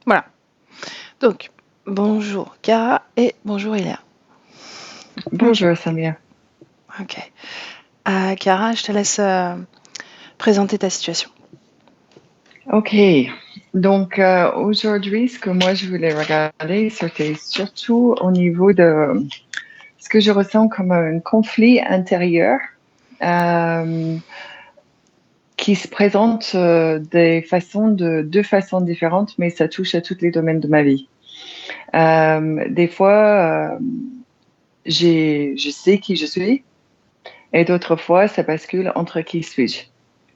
Voilà. Donc, bonjour Cara et bonjour Ilia. Bonjour Samia. Ok. Cara, je te laisse présenter ta situation. Ok, donc aujourd'hui, ce que moi je voulais regarder, c'était surtout au niveau de ce que je ressens comme un conflit intérieur qui se présente de deux façons différentes, mais ça touche à tous les domaines de ma vie. Des fois, je sais qui je suis, et d'autres fois, ça bascule entre qui suis-je.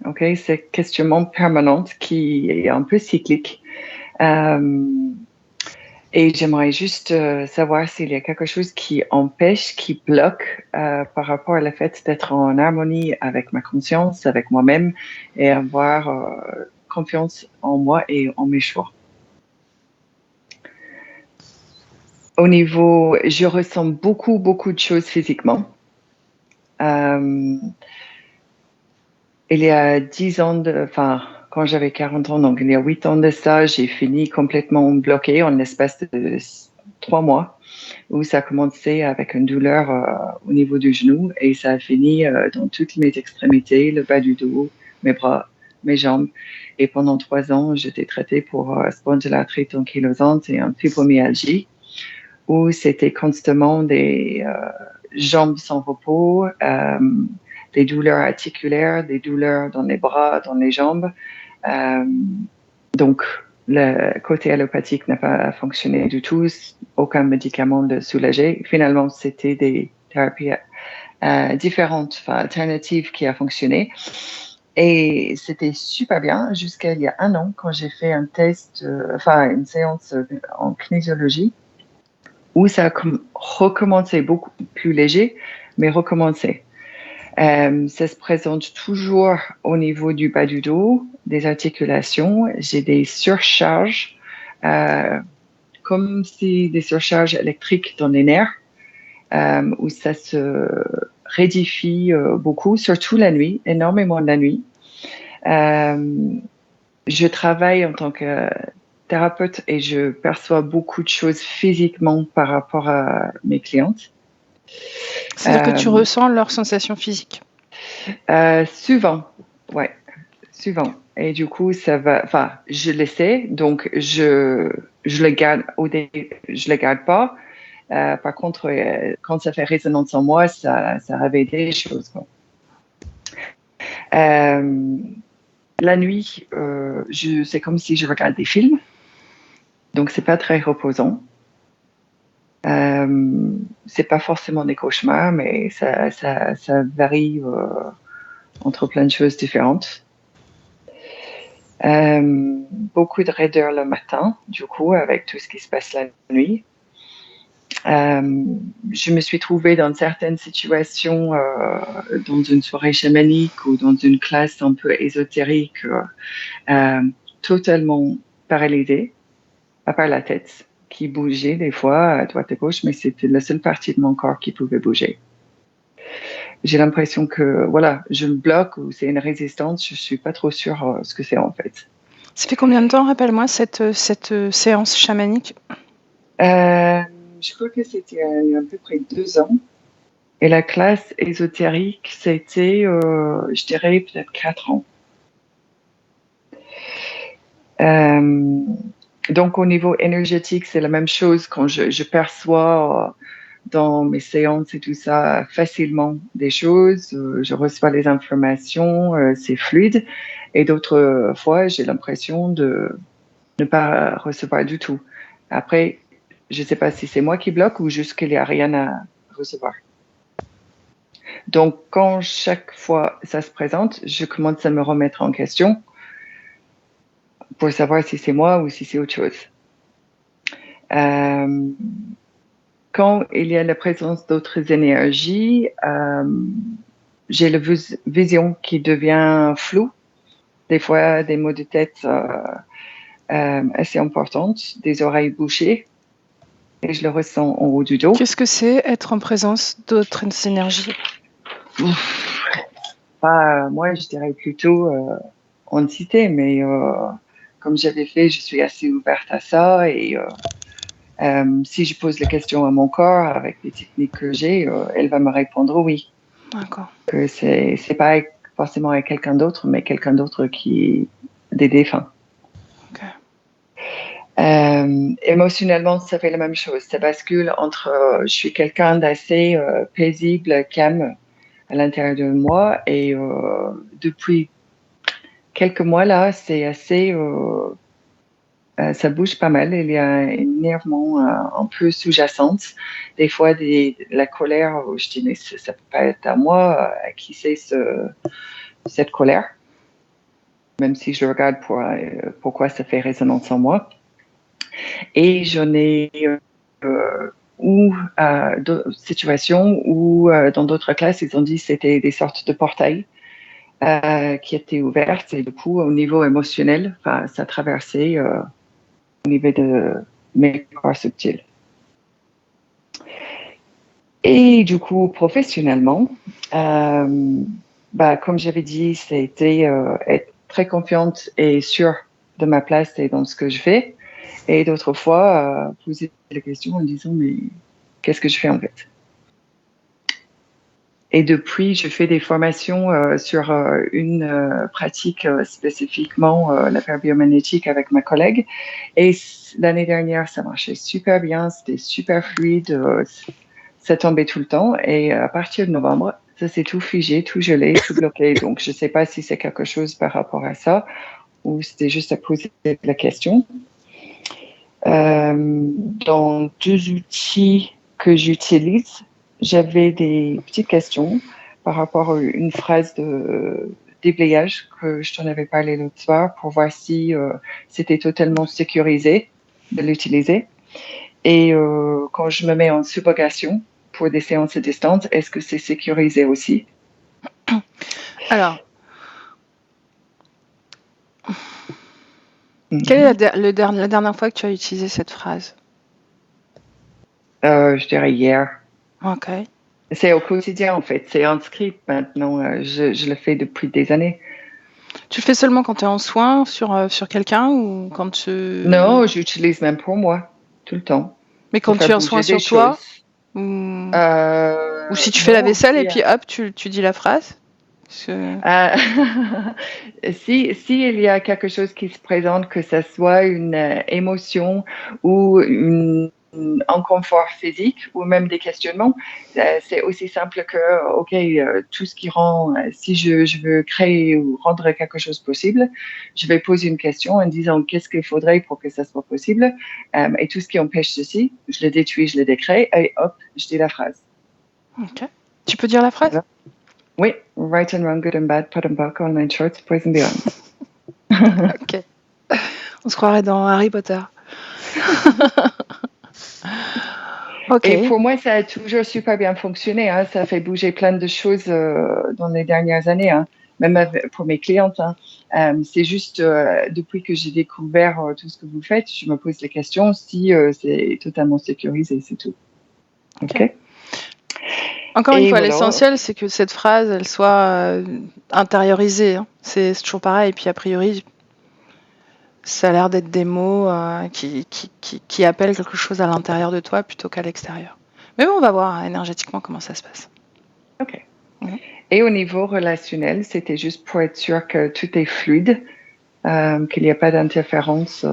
Ok, c'est questionnement permanent qui est un peu cyclique. Et j'aimerais juste savoir s'il y a quelque chose qui empêche, qui bloque par rapport à le fait d'être en harmonie avec ma conscience, avec moi-même et avoir confiance en moi et en mes choix. Au niveau, je ressens beaucoup, beaucoup de choses physiquement. Il y a 10 ans, quand j'avais 40 ans, donc il y a 8 ans de ça, j'ai fini complètement bloqué en l'espace de 3 mois, où ça a commencé avec une douleur au niveau du genou et ça a fini dans toutes mes extrémités, le bas du dos, mes bras, mes jambes. Et pendant 3 ans, j'étais traitée pour spondylarthrite ankylosante et une fibromyalgie, où c'était constamment des jambes sans repos, des douleurs articulaires, des douleurs dans les bras, dans les jambes. Donc, le côté allopathique n'a pas fonctionné du tout, aucun médicament ne soulageait. Finalement, c'était des thérapies différentes, alternatives qui a fonctionné. Et c'était super bien jusqu'à il y a 1 an quand j'ai fait un test, une séance en kinésiologie où ça a recommencé beaucoup plus léger, mais recommencé. Ça se présente toujours au niveau du bas du dos, des articulations. J'ai des surcharges, comme si des surcharges électriques dans les nerfs, où ça se rédifie beaucoup, surtout la nuit, énormément la nuit. Je travaille en tant que thérapeute et je perçois beaucoup de choses physiquement par rapport à mes clientes. C'est-à-dire que tu ressens leurs sensations physiques. Souvent, ouais, souvent. Et du coup, ça va. Enfin, je le sais, donc je le garde je le garde pas. Par contre, quand ça fait résonance en moi, ça réveille des choses, quoi. La nuit, c'est comme si je regarde des films, donc c'est pas très reposant. C'est pas forcément des cauchemars, mais ça varie entre plein de choses différentes. Beaucoup de raideur le matin, du coup, avec tout ce qui se passe la nuit. Je me suis trouvée dans certaines situations, dans une soirée chamanique ou dans une classe un peu ésotérique, totalement paralysée, à part la tête, qui bougeait des fois à droite et gauche, mais c'était la seule partie de mon corps qui pouvait bouger. J'ai l'impression que, voilà, je me bloque ou c'est une résistance, je suis pas trop sûre ce que c'est en fait. Ça fait combien de temps, rappelle-moi, cette séance chamanique? Je crois que c'était il y a à peu près 2 ans. Et la classe ésotérique, c'était, je dirais, peut-être 4 ans. Donc, au niveau énergétique, c'est la même chose quand je perçois dans mes séances et tout ça facilement des choses. Je reçois les informations, c'est fluide. Et d'autres fois, j'ai l'impression de ne pas recevoir du tout. Après, je ne sais pas si c'est moi qui bloque ou juste qu'il n'y a rien à recevoir. Donc, quand chaque fois ça se présente, je commence à me remettre en question pour savoir si c'est moi ou si c'est autre chose. Quand il y a la présence d'autres énergies, j'ai la vision qui devient floue. Des fois, des maux de tête assez importantes, des oreilles bouchées, et je le ressens en haut du dos. Qu'est-ce que c'est être en présence d'autres énergies? Moi, je dirais plutôt entité, mais comme j'avais fait, je suis assez ouverte à ça. Et si je pose la question à mon corps avec les techniques que j'ai, elle va me répondre oui. D'accord. Que c'est pas forcément avec quelqu'un d'autre, mais quelqu'un d'autre qui des défunts. Ok. Émotionnellement, ça fait la même chose. Ça bascule entre je suis quelqu'un d'assez paisible, calme à l'intérieur de moi, et depuis quelques mois là, c'est assez ça bouge pas mal. Il y a un énervement un peu sous-jacente. Des fois, la colère, je dis, mais ça peut pas être à moi. À qui c'est cette colère? Même si je regarde pourquoi ça fait résonance en moi. Et j'en ai d'autres situations où, dans d'autres classes, ils ont dit que c'était des sortes de portails qui étaient ouvertes. Et du coup, au niveau émotionnel, ça traversait au niveau de mes corps subtils. Et du coup, professionnellement, comme j'avais dit, c'était être très confiante et sûre de ma place et dans ce que je fais. Et d'autres fois, poser la question en disant, mais qu'est-ce que je fais en fait? Et depuis, je fais des formations sur une pratique spécifiquement la biomagnétique avec ma collègue. Et l'année dernière, ça marchait super bien, c'était super fluide, ça tombait tout le temps. Et à partir de novembre, ça s'est tout figé, tout gelé, tout bloqué. Donc, je ne sais pas si c'est quelque chose par rapport à ça ou c'était juste à poser la question. Dans deux outils que j'utilise, j'avais des petites questions par rapport à une phrase de déblayage que je t'en avais parlé l'autre soir pour voir si c'était totalement sécurisé de l'utiliser. Et quand je me mets en subrogation pour des séances à distance, est-ce que c'est sécurisé aussi? Alors, quelle est la dernière fois que tu as utilisé cette phrase? Je dirais hier. Ok. C'est au quotidien en fait, c'est inscrit maintenant, je le fais depuis des années. Tu le fais seulement quand tu es en soin sur quelqu'un ou quand tu... Non, j'utilise même pour moi, tout le temps, Mais pour quand faire tu es en soin bouger des sur toi choses. ou si tu fais la Non, vaisselle et aussi. puis hop, tu dis la phrase? Euh, si il y a quelque chose qui se présente, que ce soit une émotion ou un inconfort physique ou même des questionnements, c'est aussi simple que, OK, tout ce qui rend, si je veux créer ou rendre quelque chose possible, je vais poser une question en disant qu'est-ce qu'il faudrait pour que ça soit possible, et tout ce qui empêche ceci, je le détruis, je le décrée, et hop, je dis la phrase. Ok. Tu peux dire la phrase? Oui, right and wrong, good and bad, pot and buck, all nine shorts, boys and beyond. Ok. On se croirait dans Harry Potter. Ok. Et pour moi, ça a toujours super bien fonctionné. Hein. Ça a fait bouger plein de choses dans les dernières années, hein. Même pour mes clientes. Hein. C'est juste depuis que j'ai découvert tout ce que vous faites, je me pose les questions si c'est totalement sécurisé, c'est tout. Ok. Ok. Encore une Et fois, voilà. l'essentiel, c'est que cette phrase, elle soit intériorisée, hein. C'est toujours pareil. Et puis, a priori, ça a l'air d'être des mots qui appellent quelque chose à l'intérieur de toi plutôt qu'à l'extérieur. Mais bon, on va voir hein, énergétiquement comment ça se passe. Ok. Mhm. Et au niveau relationnel, c'était juste pour être sûr que tout est fluide, qu'il n'y a pas d'interférence.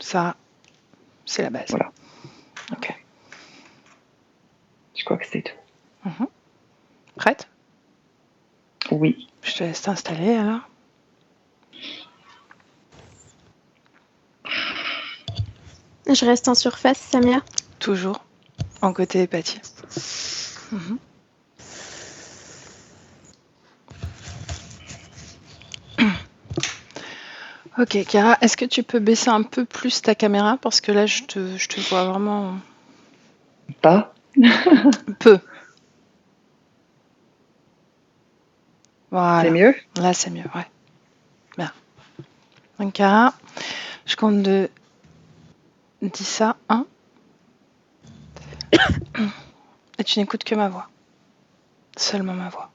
Ça, c'est la base. Voilà. Ok. Je crois que c'est tout. Mhm. Prête? Oui. Je te laisse t'installer alors. Je reste en surface, Samia. Toujours en côté épathie. Mhm. Ok, Kara, est-ce que tu peux baisser un peu plus ta caméra parce que là, je te vois vraiment Pas. peu. C'est Voilà. mieux? Là, c'est mieux, ouais. Bien. Donc, Kara, je compte de 10 à 1. Et tu n'écoutes que ma voix. Seulement ma voix.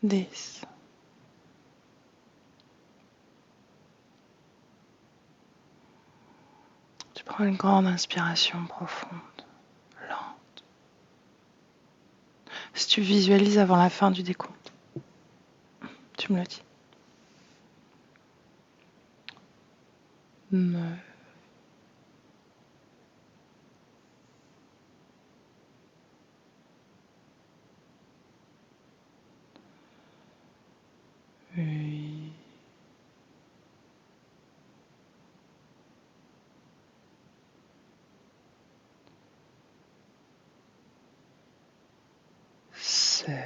10. Prends une grande inspiration profonde, lente. Si tu visualises avant la fin du décompte, tu me le dis. 9, 8, 7,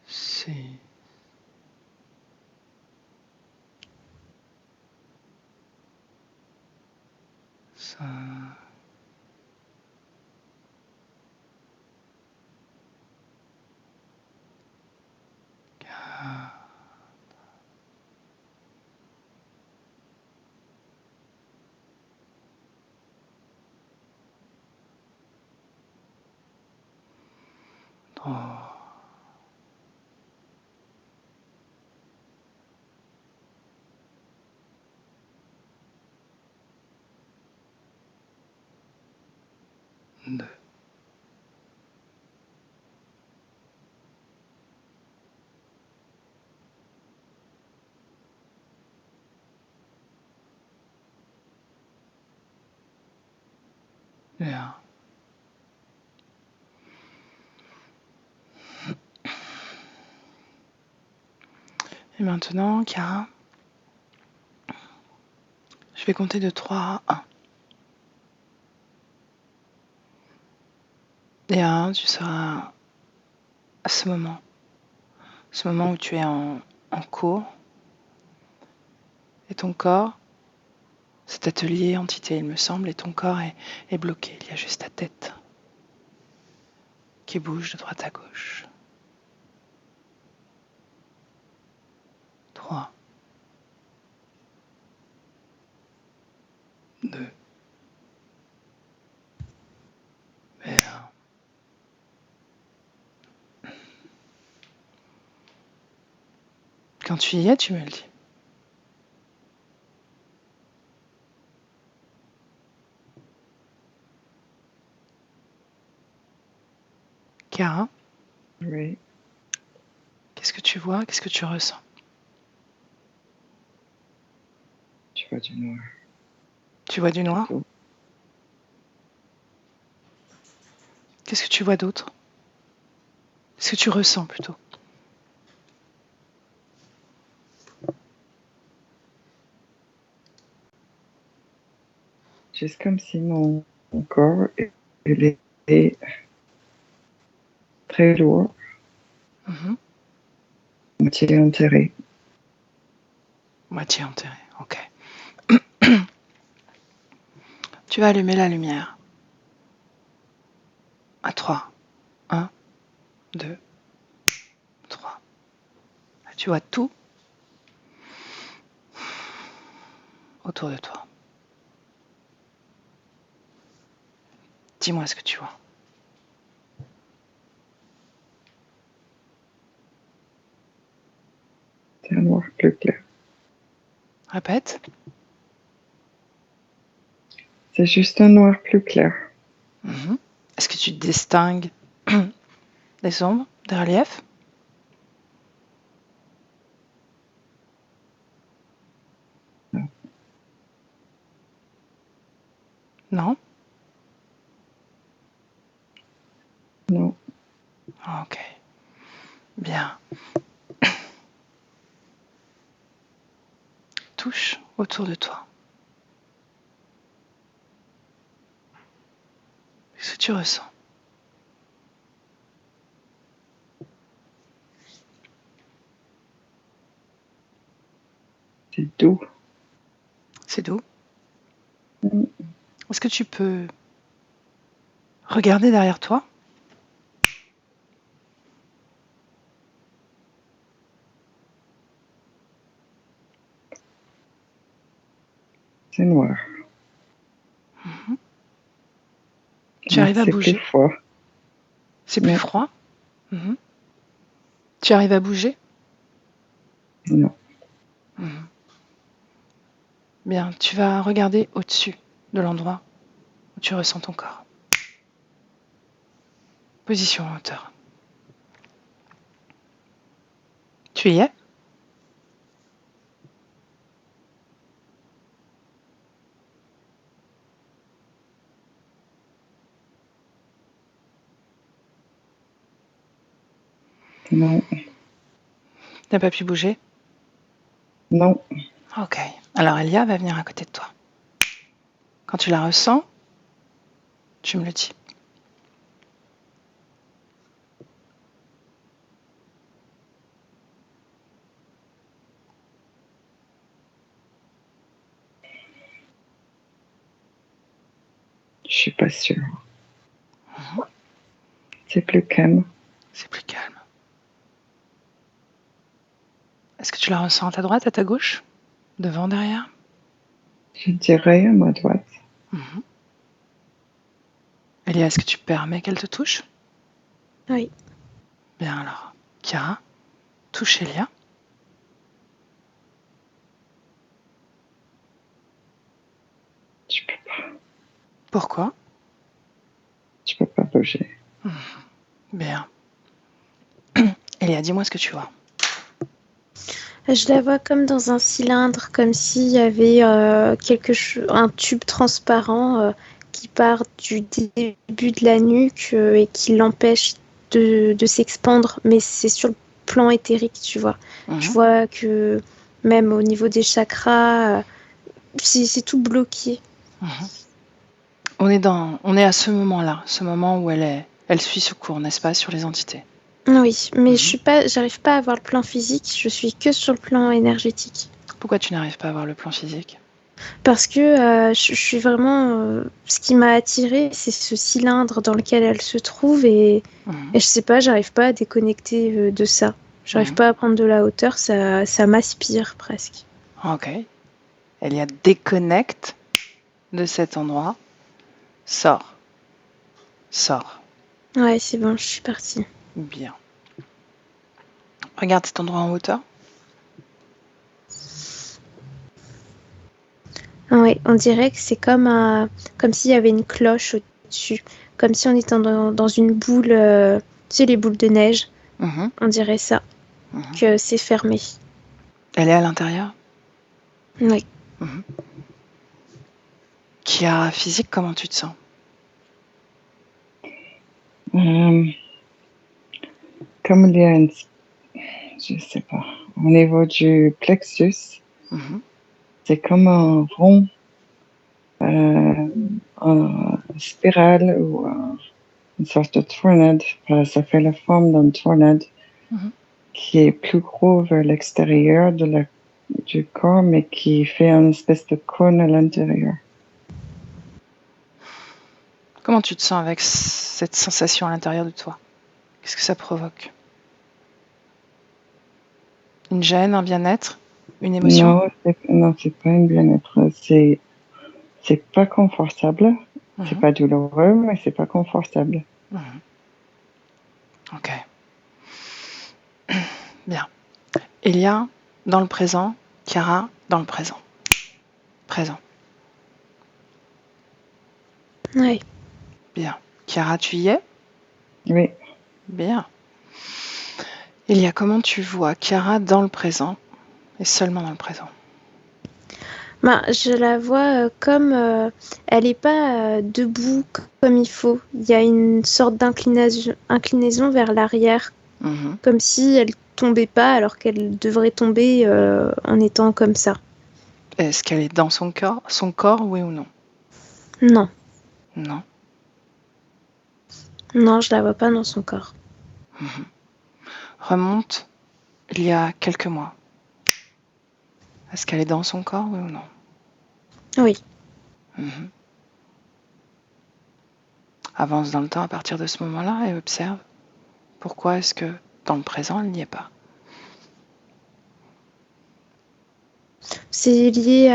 6, 5, 4, 3, 2. Bien. Et maintenant, Cara, je vais compter de 3 à 1. Et à 1, tu seras à ce moment où tu es en cours, et ton corps, cet atelier entité, il me semble, et ton corps est bloqué. Il y a juste ta tête qui bouge de droite à gauche. 3, 2, et 1. Quand tu y es, tu me le dis. Cara, Oui, qu'est-ce que tu vois? Qu'est-ce que tu ressens? tu vois du noir. Tu vois du noir? Tout. Qu'est-ce que tu vois d'autre? Qu'est-ce que tu ressens plutôt? Juste comme si mon corps il est très lourd, Mhm. moitié enterré. Moitié enterré, ok. Tu vas allumer la lumière. À 3. 1, 2, 3. Tu vois tout autour de toi. Dis-moi ce que tu vois. C'est un noir plus clair. Répète. C'est juste un noir plus clair. Mhm. Est-ce que tu distingues des ombres, des reliefs? Non. Non? Non. Ok. Bien. Touche autour de toi. Qu'est-ce que tu ressens? C'est doux. C'est doux. Mm. Est-ce que tu peux regarder derrière toi? C'est noir. Mhm. Tu arrives à C'est bouger. plus froid. C'est plus Non. froid. Mhm. Tu arrives à bouger. Non. Mhm. Bien, tu vas regarder au-dessus de l'endroit où tu ressens ton corps. Position en hauteur. Tu y es? Non. T'as pas pu bouger? Non. Ok. Alors Elia va venir à côté de toi. Quand tu la ressens, tu me le dis. Je suis pas sûre. Mhm. C'est plus calme. C'est plus calme. Est-ce que tu la ressens à ta droite, à ta gauche? Devant, derrière? Je dirais à ma droite. Mhm. Elia, est-ce que tu permets qu'elle te touche? Oui. Bien alors. Chiara, touche Elia. Je peux pas. Pourquoi? Je peux pas bouger. Bien. Elia, dis-moi ce que tu vois. Je la vois comme dans un cylindre, comme s'il y avait un tube transparent qui part du début de la nuque et qui l'empêche de s'expandre. Mais c'est sur le plan éthérique, tu vois. Je Mhm. vois que même au niveau des chakras, c'est tout bloqué. Mhm. On est à ce moment-là, ce moment où elle suit ce cours, n'est-ce pas, sur les entités. Oui, mais Mhm. j'arrive pas à voir le plan physique, je suis que sur le plan énergétique. Pourquoi tu n'arrives pas à voir le plan physique? Parce que je suis vraiment. Ce qui m'a attirée, c'est ce cylindre dans lequel elle se trouve Mhm. et je sais pas, j'arrive pas à déconnecter de ça. J'arrive Mhm. pas à prendre de la hauteur, ça m'aspire presque. Ok. Elia déconnecte de cet endroit. Sors. Sors. Ouais, c'est bon, je suis partie. Bien. Regarde cet endroit en hauteur. Ouais, on dirait que c'est comme s'il y avait une cloche au-dessus, comme si on était dans une boule, tu sais, les boules de neige. Mhm. On dirait ça, Mhm. que c'est fermé. Elle est à l'intérieur. Oui. Mhm. Chiara, physique, comment tu te sens? Euh, Comme il y a une... Je sais pas. Au niveau du plexus, Mhm. c'est comme un rond, en spirale ou une sorte de tornade. Ça fait la forme d'une tornade Mhm. qui est plus gros vers l'extérieur du corps, mais qui fait une espèce de cône à l'intérieur. Comment tu te sens avec cette sensation à l'intérieur de toi? Qu'est-ce que ça provoque? Une gêne, un bien-être, une émotion? Non, c'est pas un bien-être. C'est pas confortable. C'est Mhm. pas douloureux, mais c'est pas confortable. Mhm. Ok, bien. Elia, dans le présent. Chiara, dans le présent. Présent. Ouais. Bien. Chiara, tu y es? Oui, Bien. Elia, comment tu vois Chiara dans le présent et seulement dans le présent? Ben, je la vois comme elle n'est pas debout comme il faut. Il y a une sorte inclinaison vers l'arrière, Mhm. comme si elle tombait pas alors qu'elle devrait tomber en étant comme ça. Est-ce qu'elle est dans son corps, oui ou non? Non, Non. non, je la vois pas dans son corps. Mhm. Remonte il y a quelques mois. Est-ce qu'elle est dans son corps, oui ou non? Oui, Mhm. Avance dans le temps à partir de ce moment-là et observe pourquoi est-ce que dans le présent, elle n'y est pas. c'est lié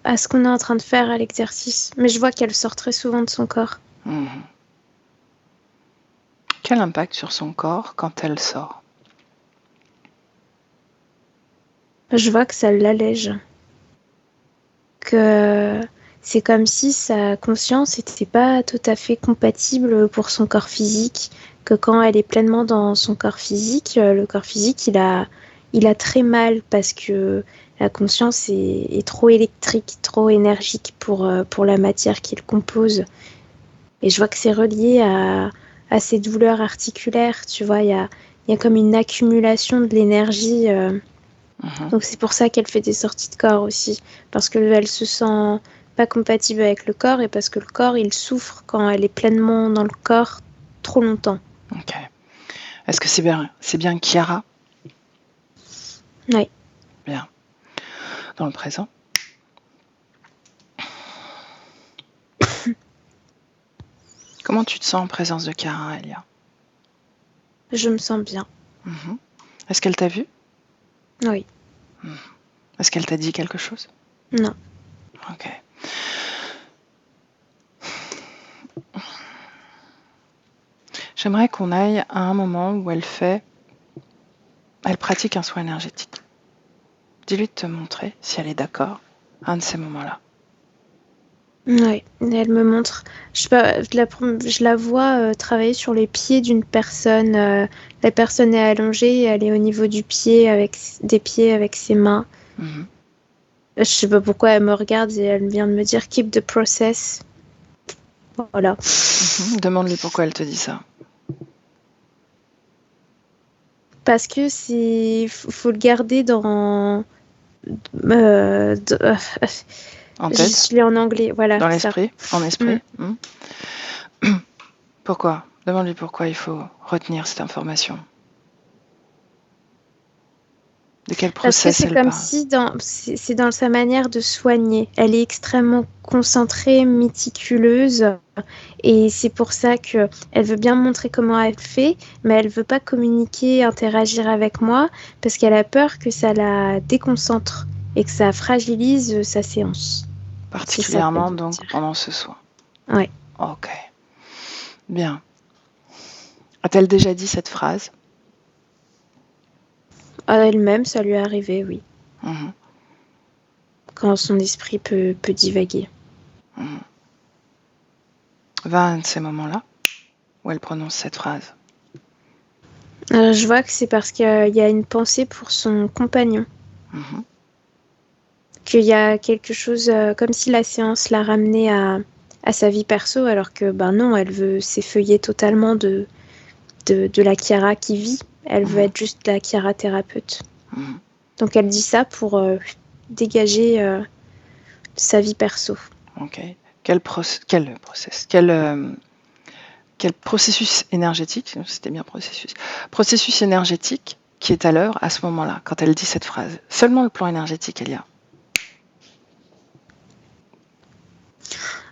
à ce qu'on est en train de faire à l'exercice. Mais je vois qu'elle sort très souvent de son corps. Mhm. Quel impact sur son corps quand elle sort? Je vois que ça l'allège. Que c'est comme si sa conscience n'était pas tout à fait compatible pour son corps physique. Que quand elle est pleinement dans son corps physique, le corps physique, il a très mal parce que la conscience est trop électrique, trop énergique pour la matière qu'il compose. Et je vois que c'est relié à ces douleurs articulaires, tu vois, il y a comme une accumulation de l'énergie. Mhm. Donc c'est pour ça qu'elle fait des sorties de corps aussi. Parce qu'elle se sent pas compatible avec le corps et parce que le corps, il souffre quand elle est pleinement dans le corps trop longtemps. Ok. Est-ce que c'est bien Chiara? Ouais. Bien. Dans le présent? Comment tu te sens en présence de Chiara, Elia? Je me sens bien. Mhm. Est-ce qu'elle t'a vu? Oui. Est-ce qu'elle t'a dit quelque chose? Non. Ok. J'aimerais qu'on aille à un moment où elle pratique un soin énergétique. Dis-lui de te montrer, si elle est d'accord, à un de ces moments-là. Ouais. Elle me montre. Je sais pas, je la vois travailler sur les pieds d'une personne. La personne est allongée et elle est au niveau du pied des pieds avec ses mains. Mhm. Je sais pas pourquoi elle me regarde et elle vient de me dire keep the process. Voilà. Mhm. Demande-lui pourquoi elle te dit ça. Parce que faut le garder euh, d- euh, En je tête? suis en anglais, voilà Dans ça. l'esprit? En Mm. esprit? Pourquoi? Demande-lui pourquoi il faut retenir cette information. De quel Parce que process c'est elle comme parle? si c'est dans sa manière de soigner. Elle est extrêmement concentrée, méticuleuse, et c'est pour ça que elle veut bien me montrer comment elle fait, mais elle veut pas communiquer, interagir avec moi, parce qu'elle a peur que ça la déconcentre et que ça fragilise sa séance. C'est ça qu'elle Particulièrement veut donc dire. pendant ce soin. Ouais. Ok. Bien. A-t-elle déjà dit cette phrase? À elle-même, ça lui est arrivé, oui. Mhm. Quand son esprit peut divaguer. Mhm. Va à un de ces moments-là où elle prononce cette phrase. Je vois que c'est parce qu'il y a une pensée pour son compagnon. Mhm. Qu'il y a quelque chose, comme si la séance l'a ramenée à sa vie perso, alors que ben non, elle veut s'effeuiller totalement de la Chiara qui vit. Elle veut Mhm. être juste la Chiara thérapeute. Mhm. Donc elle dit ça pour dégager sa vie perso. Ok. Quel processus énergétique, c'était bien processus énergétique qui est à l'heure à ce moment-là, quand elle dit cette phrase. Seulement le plan énergétique, Elia.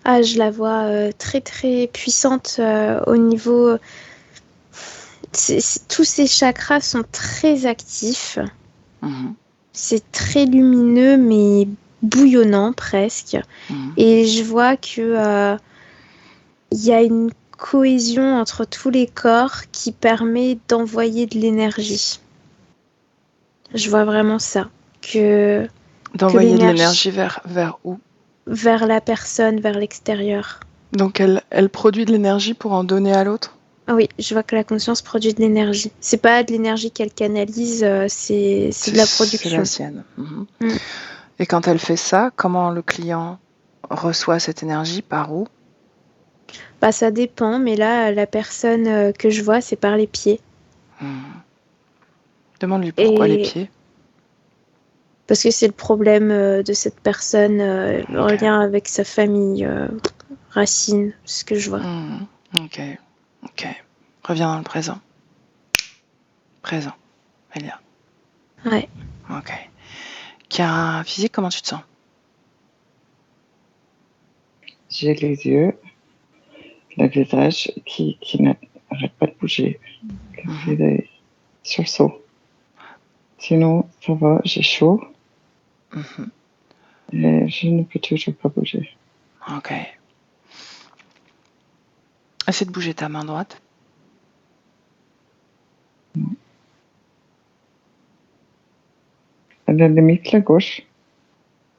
Ah, je la vois très très puissante au niveau. Tous ces chakras sont très actifs. Mhm. C'est très lumineux, mais bouillonnant presque. Mhm. Et je vois que y a une cohésion entre tous les corps qui permet d'envoyer de l'énergie. Je vois vraiment ça. Que D'envoyer de l'énergie l'énergie vers où? vers la personne, vers l'extérieur. Donc elle produit de l'énergie pour en donner à l'autre? Ah oui, je vois que la conscience produit de l'énergie. C'est pas de l'énergie qu'elle canalise, c'est de la C'est la production. sienne. Mhm. Mm. Et quand elle fait ça, comment le client reçoit cette énergie? Par où? Bah, ça dépend, mais là, la personne que je vois, c'est par les pieds. Mhm. Demande-lui pourquoi les Et pieds. parce que c'est le problème de cette personne en Ok. lien avec sa famille, racine, ce que je vois. Mhm. Ok. Ok. Reviens dans le présent. Présent. Elia. Ouais. Ok. Chiara, physique, comment tu te sens? J'ai les yeux, le visage qui n'arrête pas de bouger, qui Mhm. fait des sursauts. Sinon, ça va, j'ai chaud Mhm. et je ne peux toujours pas bouger. Ok. Essaie de bouger ta main droite. À la limite, la gauche.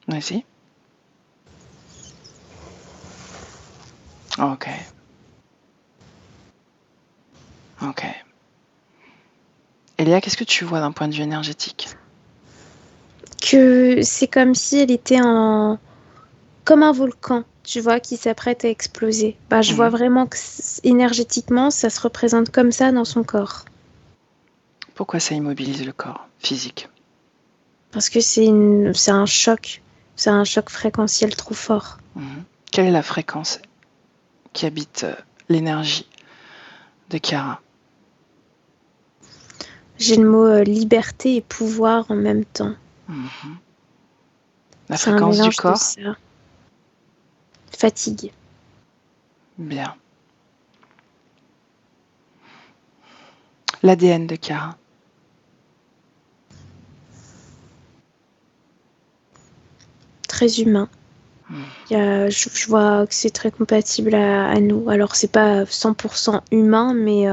Vas-y. Ok. Ok. Elia, qu'est-ce que tu vois d'un point de vue énergétique? Que c'est comme si elle était comme un volcan, tu vois, qui s'apprête à exploser. Bah, je vois vraiment que énergétiquement, ça se représente comme ça dans son corps. Pourquoi ça immobilise le corps physique? Parce que c'est un choc. C'est un choc fréquentiel trop fort. Quelle est la fréquence qui habite l'énergie de Chiara? J'ai le mot liberté et pouvoir en même temps. La C'est un fréquence du mélange de corps? ça. Fatigue. Bien. L'ADN de Chiara? Très humain. Je vois que c'est très compatible à nous. Alors, c'est pas 100% humain, mais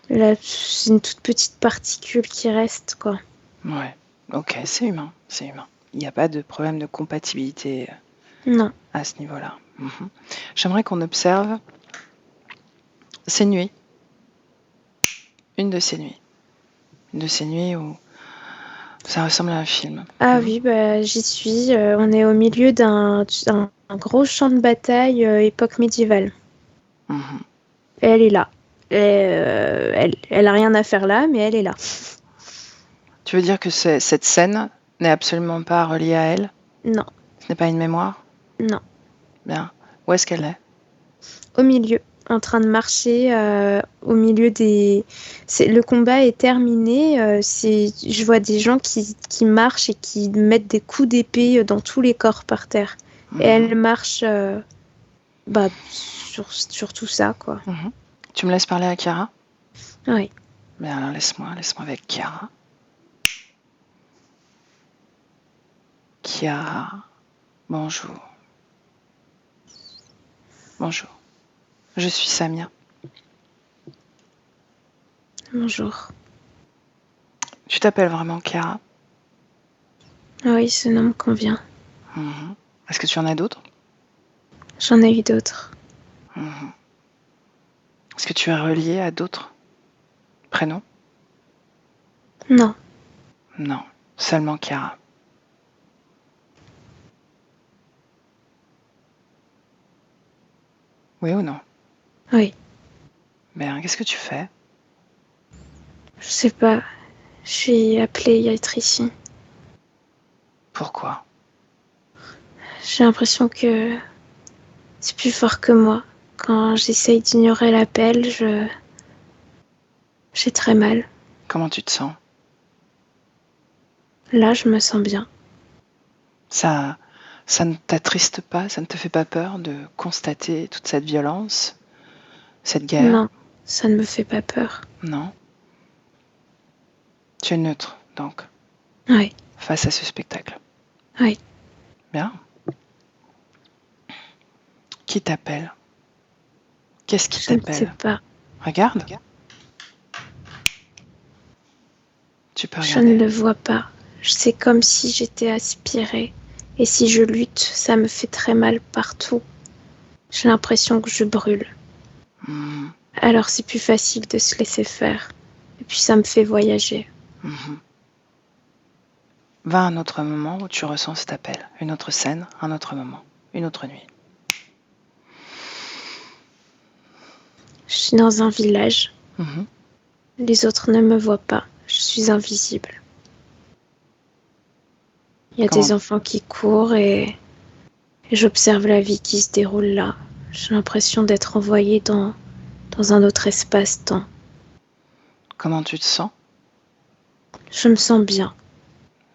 là, c'est une toute petite particule qui reste, quoi. Ouais. Ok, c'est humain. C'est humain. Il n'y a pas de problème de compatibilité Non. à ce niveau-là. J'aimerais qu'on observe ces nuits. Une de ces nuits. Une de ces nuits où ça ressemble à un film. Ah oui, bah, j'y suis. On est au milieu d'un gros champ de bataille époque médiévale. Et elle est là. Elle a rien à faire là, mais elle est là. Tu veux dire que cette scène n'est absolument pas reliée à elle? Non, Ce n'est pas une mémoire? non. Bien. Où est-ce qu'elle est? Au milieu, en train de marcher au milieu des. Le combat est terminé. Je vois des gens qui marchent et qui mettent des coups d'épée dans tous les corps par terre. Et elle marche sur tout ça, quoi. Tu me laisses parler à Chiara? Oui. Bien, alors laisse-moi avec Chiara. Chiara, bonjour. Bonjour. Je suis Samia. Bonjour. Tu t'appelles vraiment Chiara? Oui, ce nom me convient. Est-ce que tu en as d'autres? J'en ai eu d'autres. Est-ce que tu es relié à d'autres prénoms? Non. Non, seulement Chiara. Oui ou non? Oui. Bien, qu'est-ce que tu fais? Je sais pas. J'ai appelé à être ici. Pourquoi? J'ai l'impression que c'est plus fort que moi. Quand j'essaye d'ignorer l'appel, j'ai très mal. Comment tu te sens? Là, je me sens bien. Ça ne t'attriste pas, ça ne te fait pas peur de constater toute cette violence, cette guerre? Non, ça ne me fait pas peur. Non? Tu es neutre, donc, Oui, face à ce spectacle. oui. Bien. Qui t'appelle? Qu'est-ce qui Je ne sais t'appelle? pas. Regarde. Tu peux Je ne regarder. le vois pas. C'est comme si j'étais aspirée. Et si je lutte, ça me fait très mal partout. J'ai l'impression que je brûle. Alors c'est plus facile de se laisser faire. Et puis ça me fait voyager. Va à un autre moment où tu ressens cet appel. Une autre scène, un autre moment, une autre nuit. Je suis dans un village. Les autres ne me voient pas. Je suis invisible. Il y a des enfants qui courent et j'observe la vie qui se déroule là. J'ai l'impression d'être envoyée dans un autre espace-temps. Comment tu te sens? Je me sens bien.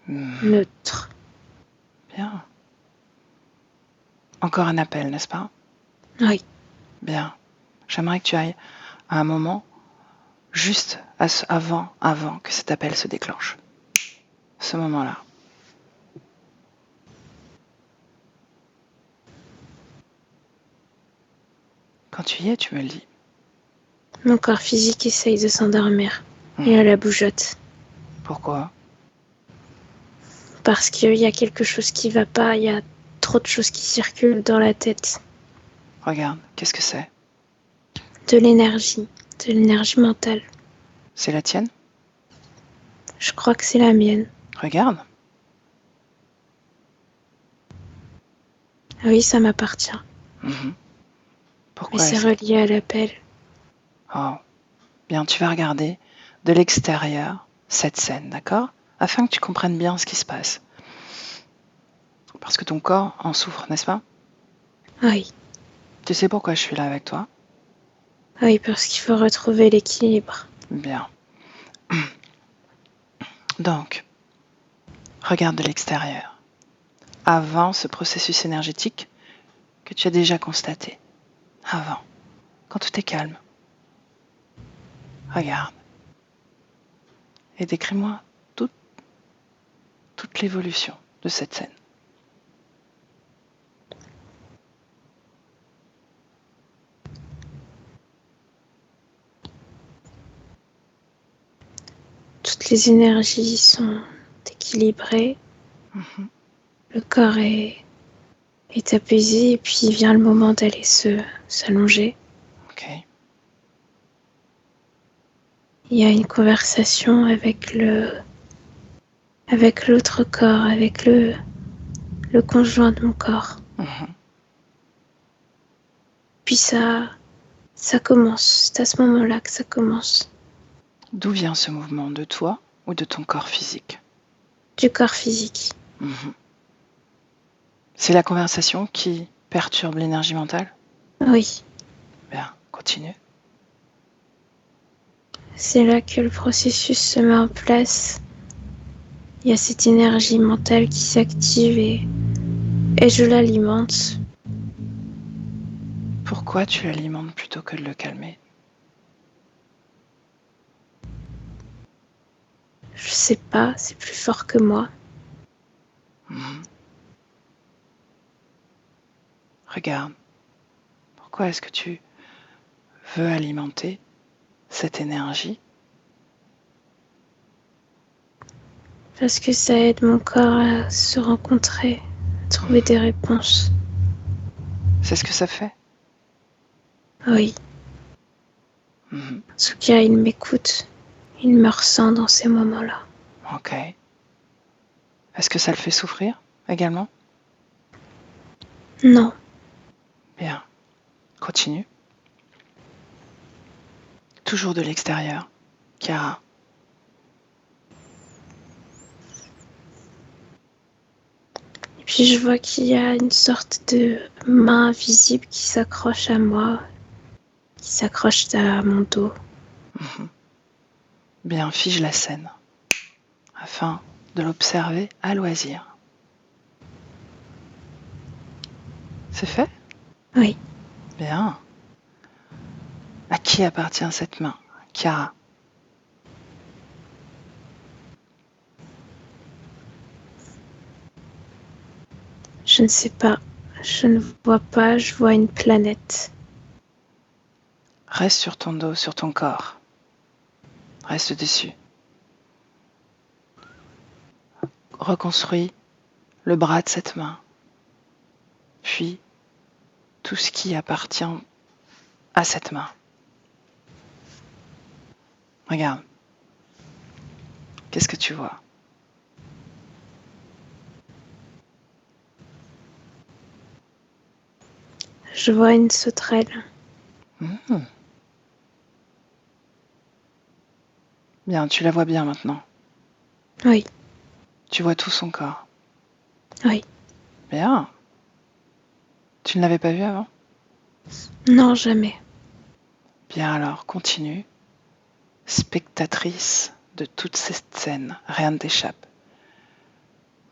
Neutre. Bien. Encore un appel, n'est-ce pas? Oui. Bien. J'aimerais que tu ailles à un moment juste avant que cet appel se déclenche. Ce moment-là. Quand tu y es, tu me le dis. Mon corps physique essaye de s'endormir. Mhm. Il a la bougeotte. Pourquoi? Parce qu'il y a quelque chose qui va pas, il y a trop de choses qui circulent dans la tête. Regarde, qu'est-ce que c'est? De l'énergie mentale. C'est la tienne? Je crois que c'est la mienne. Regarde. Oui, ça m'appartient. Mhm. Mais Pourquoi c'est est-ce relié à l'appel. Oh, bien, tu vas regarder de l'extérieur cette scène, d'accord? Afin que tu comprennes bien ce qui se passe. Parce que ton corps en souffre, n'est-ce pas? Oui, Tu sais pourquoi je suis là avec toi? oui, parce qu'il faut retrouver l'équilibre. Bien. Donc, regarde de l'extérieur. Avant ce processus énergétique que tu as déjà constaté. Avant. Quand tout est calme. Regarde. Et décris-moi toute l'évolution de cette scène. Toutes les énergies sont équilibrées. Mhm. Le corps est apaisé et puis vient le moment d'aller s'allonger. Ok. Il y a une conversation avec l'autre corps, avec le conjoint de mon corps. Mhm. Puis ça commence. C'est à ce moment-là que ça commence. D'où vient ce mouvement? De toi ou de ton corps physique? Du corps physique. Mhm. C'est la conversation qui perturbe l'énergie mentale? Oui, Bien, continue. c'est là que le processus se met en place. Il y a cette énergie mentale qui s'active et je l'alimente. Pourquoi tu l'alimentes plutôt que de le calmer? Je sais pas, c'est plus fort que moi. Mhm. Regarde, pourquoi est-ce que tu veux alimenter cette énergie? Parce que ça aide mon corps à se rencontrer, à trouver des réponses. C'est ce que ça fait? Oui, Mhm. en tout cas, il m'écoute. Il me ressent dans ces moments-là. Ok. Est-ce que ça le fait souffrir également? Non, Bien. Continue. Toujours de l'extérieur. Chiara. et puis je vois qu'il y a une sorte de main invisible qui s'accroche à moi, qui s'accroche à mon dos. Mhm. Bien, fige la scène afin de l'observer à loisir. C'est fait? Oui, Bien. À qui appartient cette main? Chiara. je ne sais pas. Je ne vois pas, je vois une planète. Reste sur ton dos, sur ton corps. Reste dessus. Reconstruis le bras de cette main. Puis tout ce qui appartient à cette main. Regarde. Qu'est-ce que tu vois? Je vois une sauterelle. Mhm. Bien, tu la vois bien maintenant. Oui, Tu vois tout son corps. oui. Bien. Tu ne l'avais pas vu avant? Non, jamais. Bien alors, continue. Spectatrice de toute cette scène, rien ne t'échappe.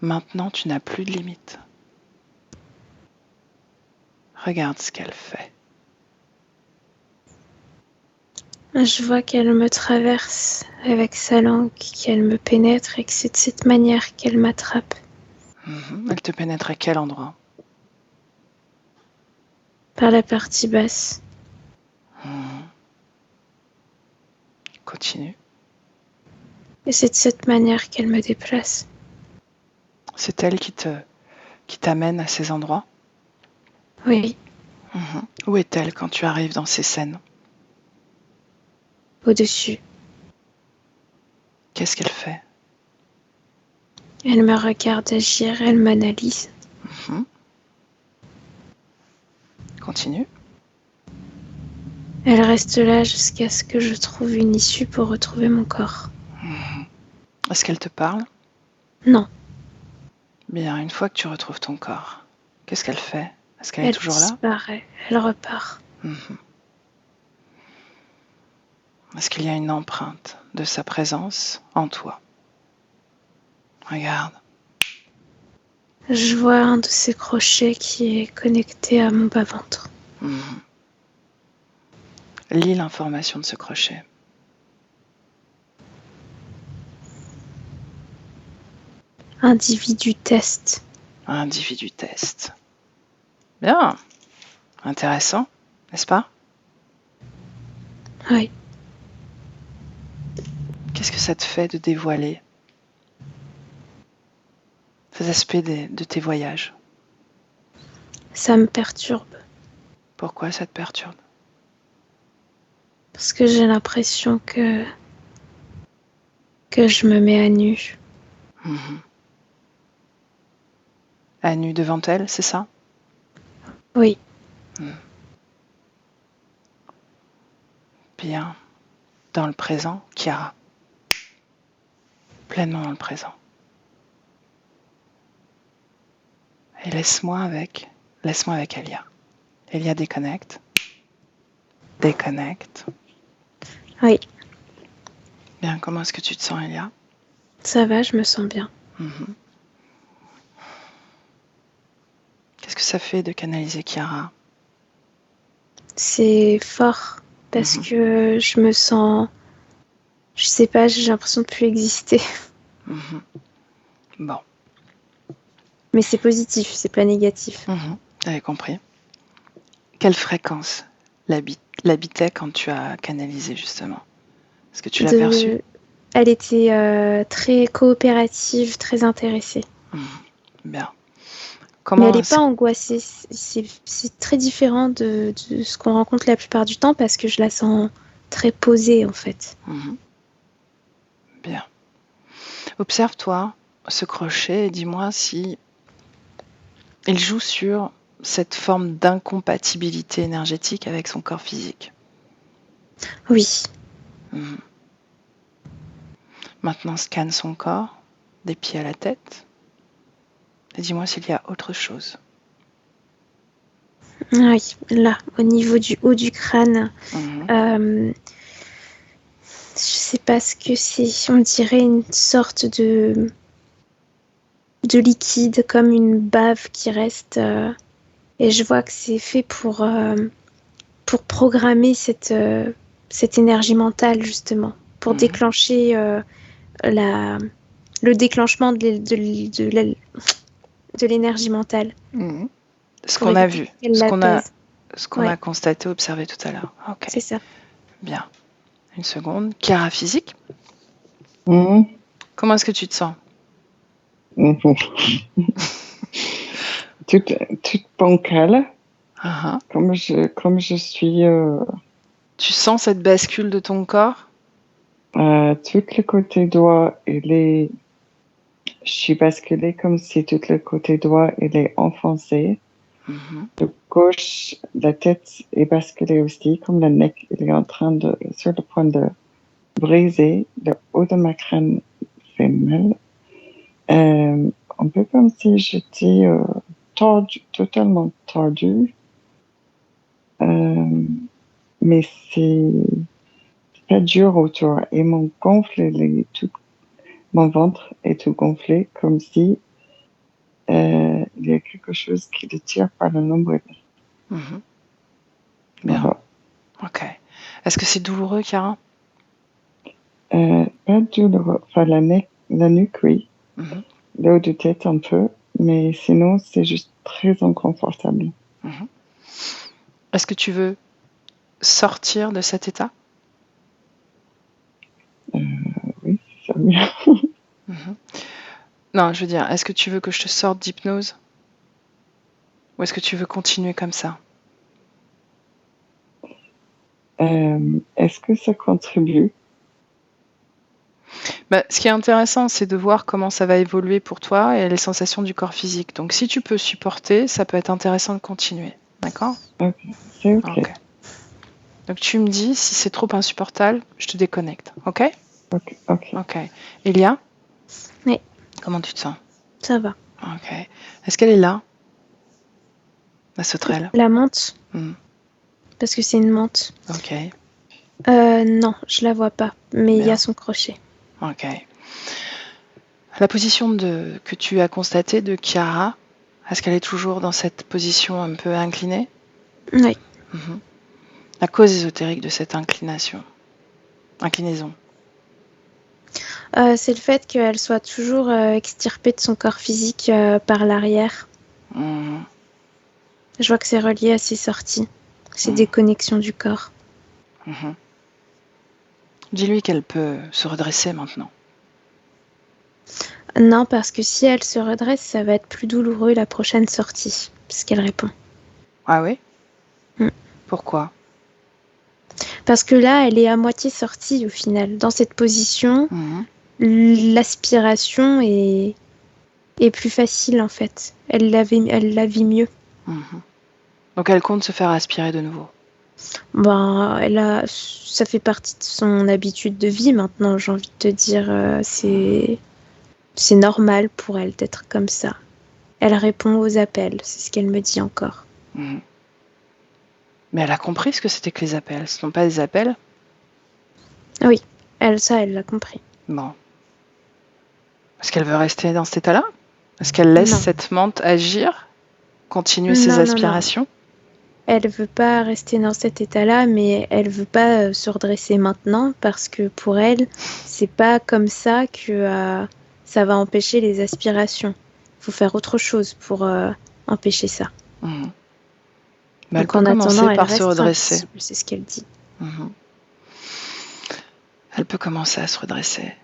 Maintenant, tu n'as plus de limite. Regarde ce qu'elle fait. Je vois qu'elle me traverse avec sa langue, qu'elle me pénètre et que c'est de cette manière qu'elle m'attrape. Mhm. Elle te pénètre à quel endroit? Par la partie basse. Mhm. Continue. Et c'est de cette manière qu'elle me déplace. C'est elle qui t'amène à ces endroits? Oui, Mhm. Où est-elle quand tu arrives dans ces scènes? au-dessus. Qu'est-ce qu'elle fait? Elle me regarde agir, elle m'analyse. Mhm. Continue. Elle reste là jusqu'à ce que je trouve une issue pour retrouver mon corps. Mhm. Est-ce qu'elle te parle? Non, Bien, une fois que tu retrouves ton corps, qu'est-ce qu'elle fait? Est-ce qu'elle est elle toujours là? disparaît, elle repart. Mhm. Est-ce qu'il y a une empreinte de sa présence en toi? Regarde. Je vois un de ces crochets qui est connecté à mon bas-ventre. Mhm. Lis l'information de ce crochet. Individu test. Individu test. Bien, intéressant, n'est-ce pas? Oui, Qu'est-ce que ça te fait de dévoiler ces aspects de tes voyages? ça me perturbe. Pourquoi ça te perturbe? Parce que j'ai l'impression que je me mets à nu. Mhm. À nu devant elle, c'est ça? Oui, Bien. Dans le présent, Chiara. Pleinement dans le présent. Et laisse-moi avec Elia. Elia déconnecte. Déconnecte. oui, Bien, comment est-ce que tu te sens, Elia? ça va, je me sens bien. Mhm. Qu'est-ce que ça fait de canaliser Chiara? C'est fort parce Mhm. que je me sens, je sais pas, j'ai l'impression de plus exister. Mhm. Bon. Mais c'est positif, c'est pas négatif. Mhm. J'avais compris. Quelle fréquence l'habitait quand tu as canalisé, justement? Est-ce que tu l'as perçu? Elle était très coopérative, très intéressée. Mhm. Bien. Mais elle Comment n'est pas est-ce... angoissée. C'est très différent de ce qu'on rencontre la plupart du temps parce que je la sens très posée en fait. Mhm. Bien. Observe-toi ce crochet et dis-moi si il joue sur cette forme d'incompatibilité énergétique avec son corps physique. Oui, Mhm. Maintenant, scanne son corps, des pieds à la tête, et dis-moi s'il y a autre chose. oui, là, au niveau du haut du crâne, Mhm. je sais pas ce que c'est. On dirait une sorte de liquide, comme une bave qui reste. Et je vois que c'est fait pour programmer cette énergie mentale, justement, pour Mhm. déclencher la, le déclenchement de l'énergie mentale, Mhm. Ce pour qu'on a éviter vu, qu'elle l'apaise. ce qu'on Ouais, a constaté, observé tout à l'heure. Ok, c'est ça. bien. Une seconde. Chiara physique, Mhm. comment est-ce que tu te sens? Mhm. Toute bancale, Ah, ah. comme je suis Tu sens cette bascule de ton corps? tout le côté droit, je suis basculée comme si tout le côté droit, il est enfoncé. Mhm. De gauche, la tête est basculée aussi, comme le nez, il est sur le point de briser. Le haut de ma crâne fait mal. Un peu comme si j'étais totalement tordue. Euh, mais c'est pas dur autour. Et mon ventre est tout gonflé, comme si il y a quelque chose qui le tire par le nombril. Mhm. Bien, Voilà. ok. Est-ce que c'est douloureux, Chiara? Pas douloureux. Enfin, la nuque, oui. Mhm. Le haut de tête, un peu. Mais sinon, c'est juste très inconfortable. Mhm. Est-ce que tu veux sortir de cet état? Oui, c'est ça. Mhm. Non, je veux dire, est-ce que tu veux que je te sorte d'hypnose? Ou est-ce que tu veux continuer comme ça? Est-ce que ça contribue? Ce qui est intéressant, c'est de voir comment ça va évoluer pour toi et les sensations du corps physique. Donc, si tu peux supporter, ça peut être intéressant de continuer. D'accord? Ok, c'est ok. Ok. Donc, tu me dis, si c'est trop insupportable, je te déconnecte. Ok? Ok, ok. Ok. Elia? Oui. Comment tu te sens? Ça va. Ok. Est-ce qu'elle est là? La sauterelle? La menthe, Hmm. parce que c'est une menthe. Ok. Non, je la vois pas, mais il y Bien. a son crochet. Ok. La position que tu as constatée de Chiara, est-ce qu'elle est toujours dans cette position un peu inclinée? Oui. Mhm. La cause ésotérique de cette inclinaison. C'est le fait qu'elle soit toujours extirpée de son corps physique par l'arrière. Mhm. Je vois que c'est relié à ses sorties, ses Mhm. déconnexions du corps. Mhm. Dis-lui qu'elle peut se redresser maintenant. Non, parce que si elle se redresse, ça va être plus douloureux la prochaine sortie, parce qu'elle répond. Ah oui? Mm. Pourquoi? Parce que là, elle est à moitié sortie au final. Dans cette position, Mhm. l'aspiration est plus facile en fait. Elle la vit mieux. Mhm. Donc elle compte se faire aspirer de nouveau. Ça fait partie de son habitude de vie maintenant, j'ai envie de te dire. C'est normal pour elle d'être comme ça. Elle répond aux appels, c'est ce qu'elle me dit encore. Mhm. Mais elle a compris ce que c'était que les appels. Ce ne sont pas des appels? Oui, elle l'a compris. Bon. Est-ce qu'elle veut rester dans cet état-là? Est-ce qu'elle laisse Non, cette menthe agir? Continuer ses non. aspirations? Elle veut pas rester dans cet état-là, mais elle veut pas se redresser maintenant parce que pour elle, c'est pas comme ça que ça va empêcher les aspirations. Il faut faire autre chose pour empêcher ça. Mhm. Mais elle Donc peut en attendant, commencer elle par se reste redresser. invisible, c'est ce qu'elle dit. Mhm. Elle peut commencer à se redresser.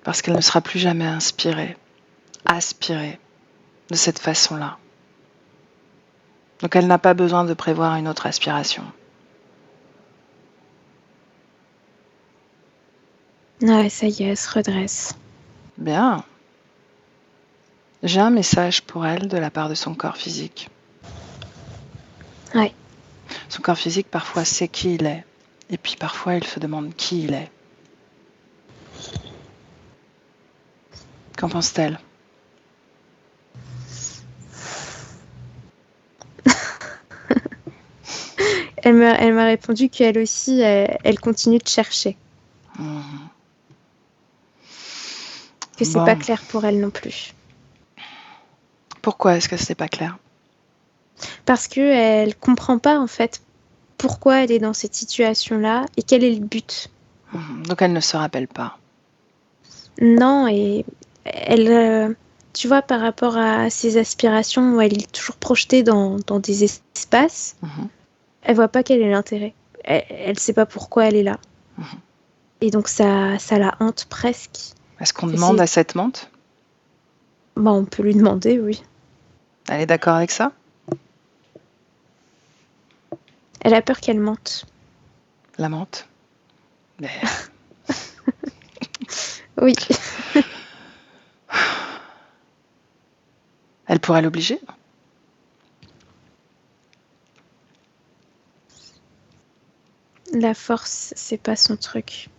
Parce qu'elle ne sera plus jamais aspirée de cette façon-là. Donc elle n'a pas besoin de prévoir une autre aspiration. Ouais, ça y est, elle se redresse. Bien. J'ai un message pour elle de la part de son corps physique. Ouais. Son corps physique parfois sait qui il est. Et puis parfois il se demande qui il est. Qu'en pense-t-elle? Elle m'a répondu qu'elle aussi, elle continue de chercher, Mhm. que c'est pas Bon. clair pour elle non plus. Pourquoi est-ce que c'est pas clair? Parce que elle comprend pas en fait pourquoi elle est dans cette situation-là et quel est le but. Mhm. Donc elle ne se rappelle pas. Non, et elle, tu vois, par rapport à ses aspirations où elle est toujours projetée dans des espaces, Mhm. elle voit pas quel est l'intérêt. Elle sait pas pourquoi elle est là. Mhm. Et donc ça la hante presque. Est-ce qu'on Et demande à cette menthe? on peut lui demander, oui. Elle est d'accord avec ça? Elle a peur qu'elle mente. La menthe? Mais Oui. elle pourrait l'obliger? La force, c'est pas son truc.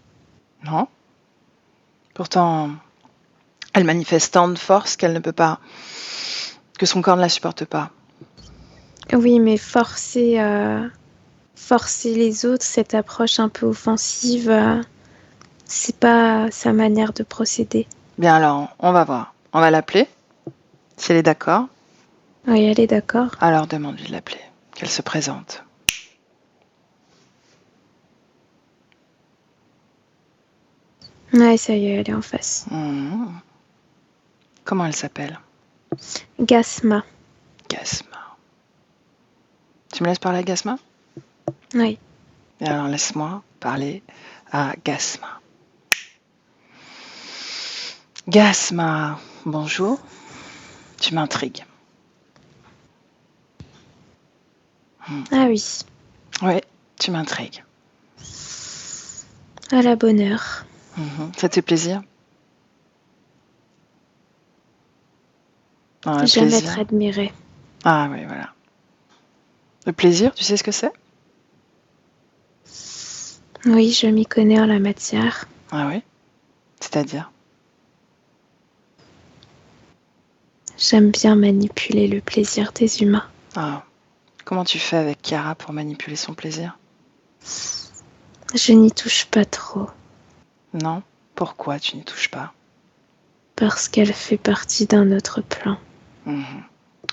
Non. Pourtant, elle manifeste tant de force qu'elle ne peut pas, que son corps ne la supporte pas. Oui, mais forcer les autres, cette approche un peu offensive, c'est pas sa manière de procéder. Bien alors, on va voir. On va l'appeler. Si elle est d'accord, Oui, elle est d'accord. alors demande-lui de l'appeler. Qu'elle se présente. Ouais, ça y est, elle est en face. Mhm. Comment elle s'appelle? Gasma. Gasma. Tu me laisses parler à Gasma? Oui. Et alors laisse-moi parler à Gasma. Gasma, bonjour. Tu m'intrigues. Ah oui, Oui, tu m'intrigues. à la bonne heure. Ça te fait plaisir? Non, le J'aime plaisir. être admirée. Ah oui, voilà. Le plaisir, tu sais ce que c'est? Oui, je m'y connais en la matière. Ah oui? C'est-à-dire? J'aime bien manipuler le plaisir des humains. Ah. Comment tu fais avec Chiara pour manipuler son plaisir? Je n'y touche pas trop, Non? Pourquoi tu n'y touches pas? parce qu'elle fait partie d'un autre plan.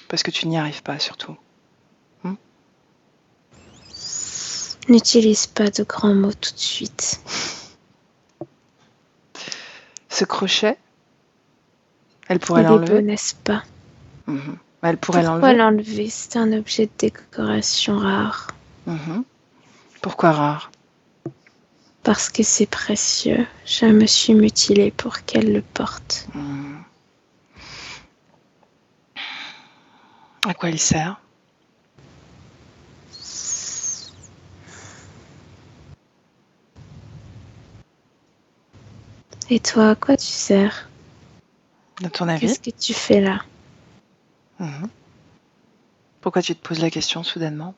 Parce que tu n'y arrives pas, surtout. N'utilise pas de grands mots tout de suite. Ce crochet, elle pourrait Il est beau, l'enlever? n'est-ce pas? Elle pourrait Pourquoi l'enlever? l'enlever? C'est un objet de décoration rare. Pourquoi rare? Parce que c'est précieux. Je me suis mutilée pour qu'elle le porte. À quoi il sert? Et toi, à quoi tu sers? À ton avis? Qu'est-ce que tu fais là? Pourquoi tu te poses la question soudainement?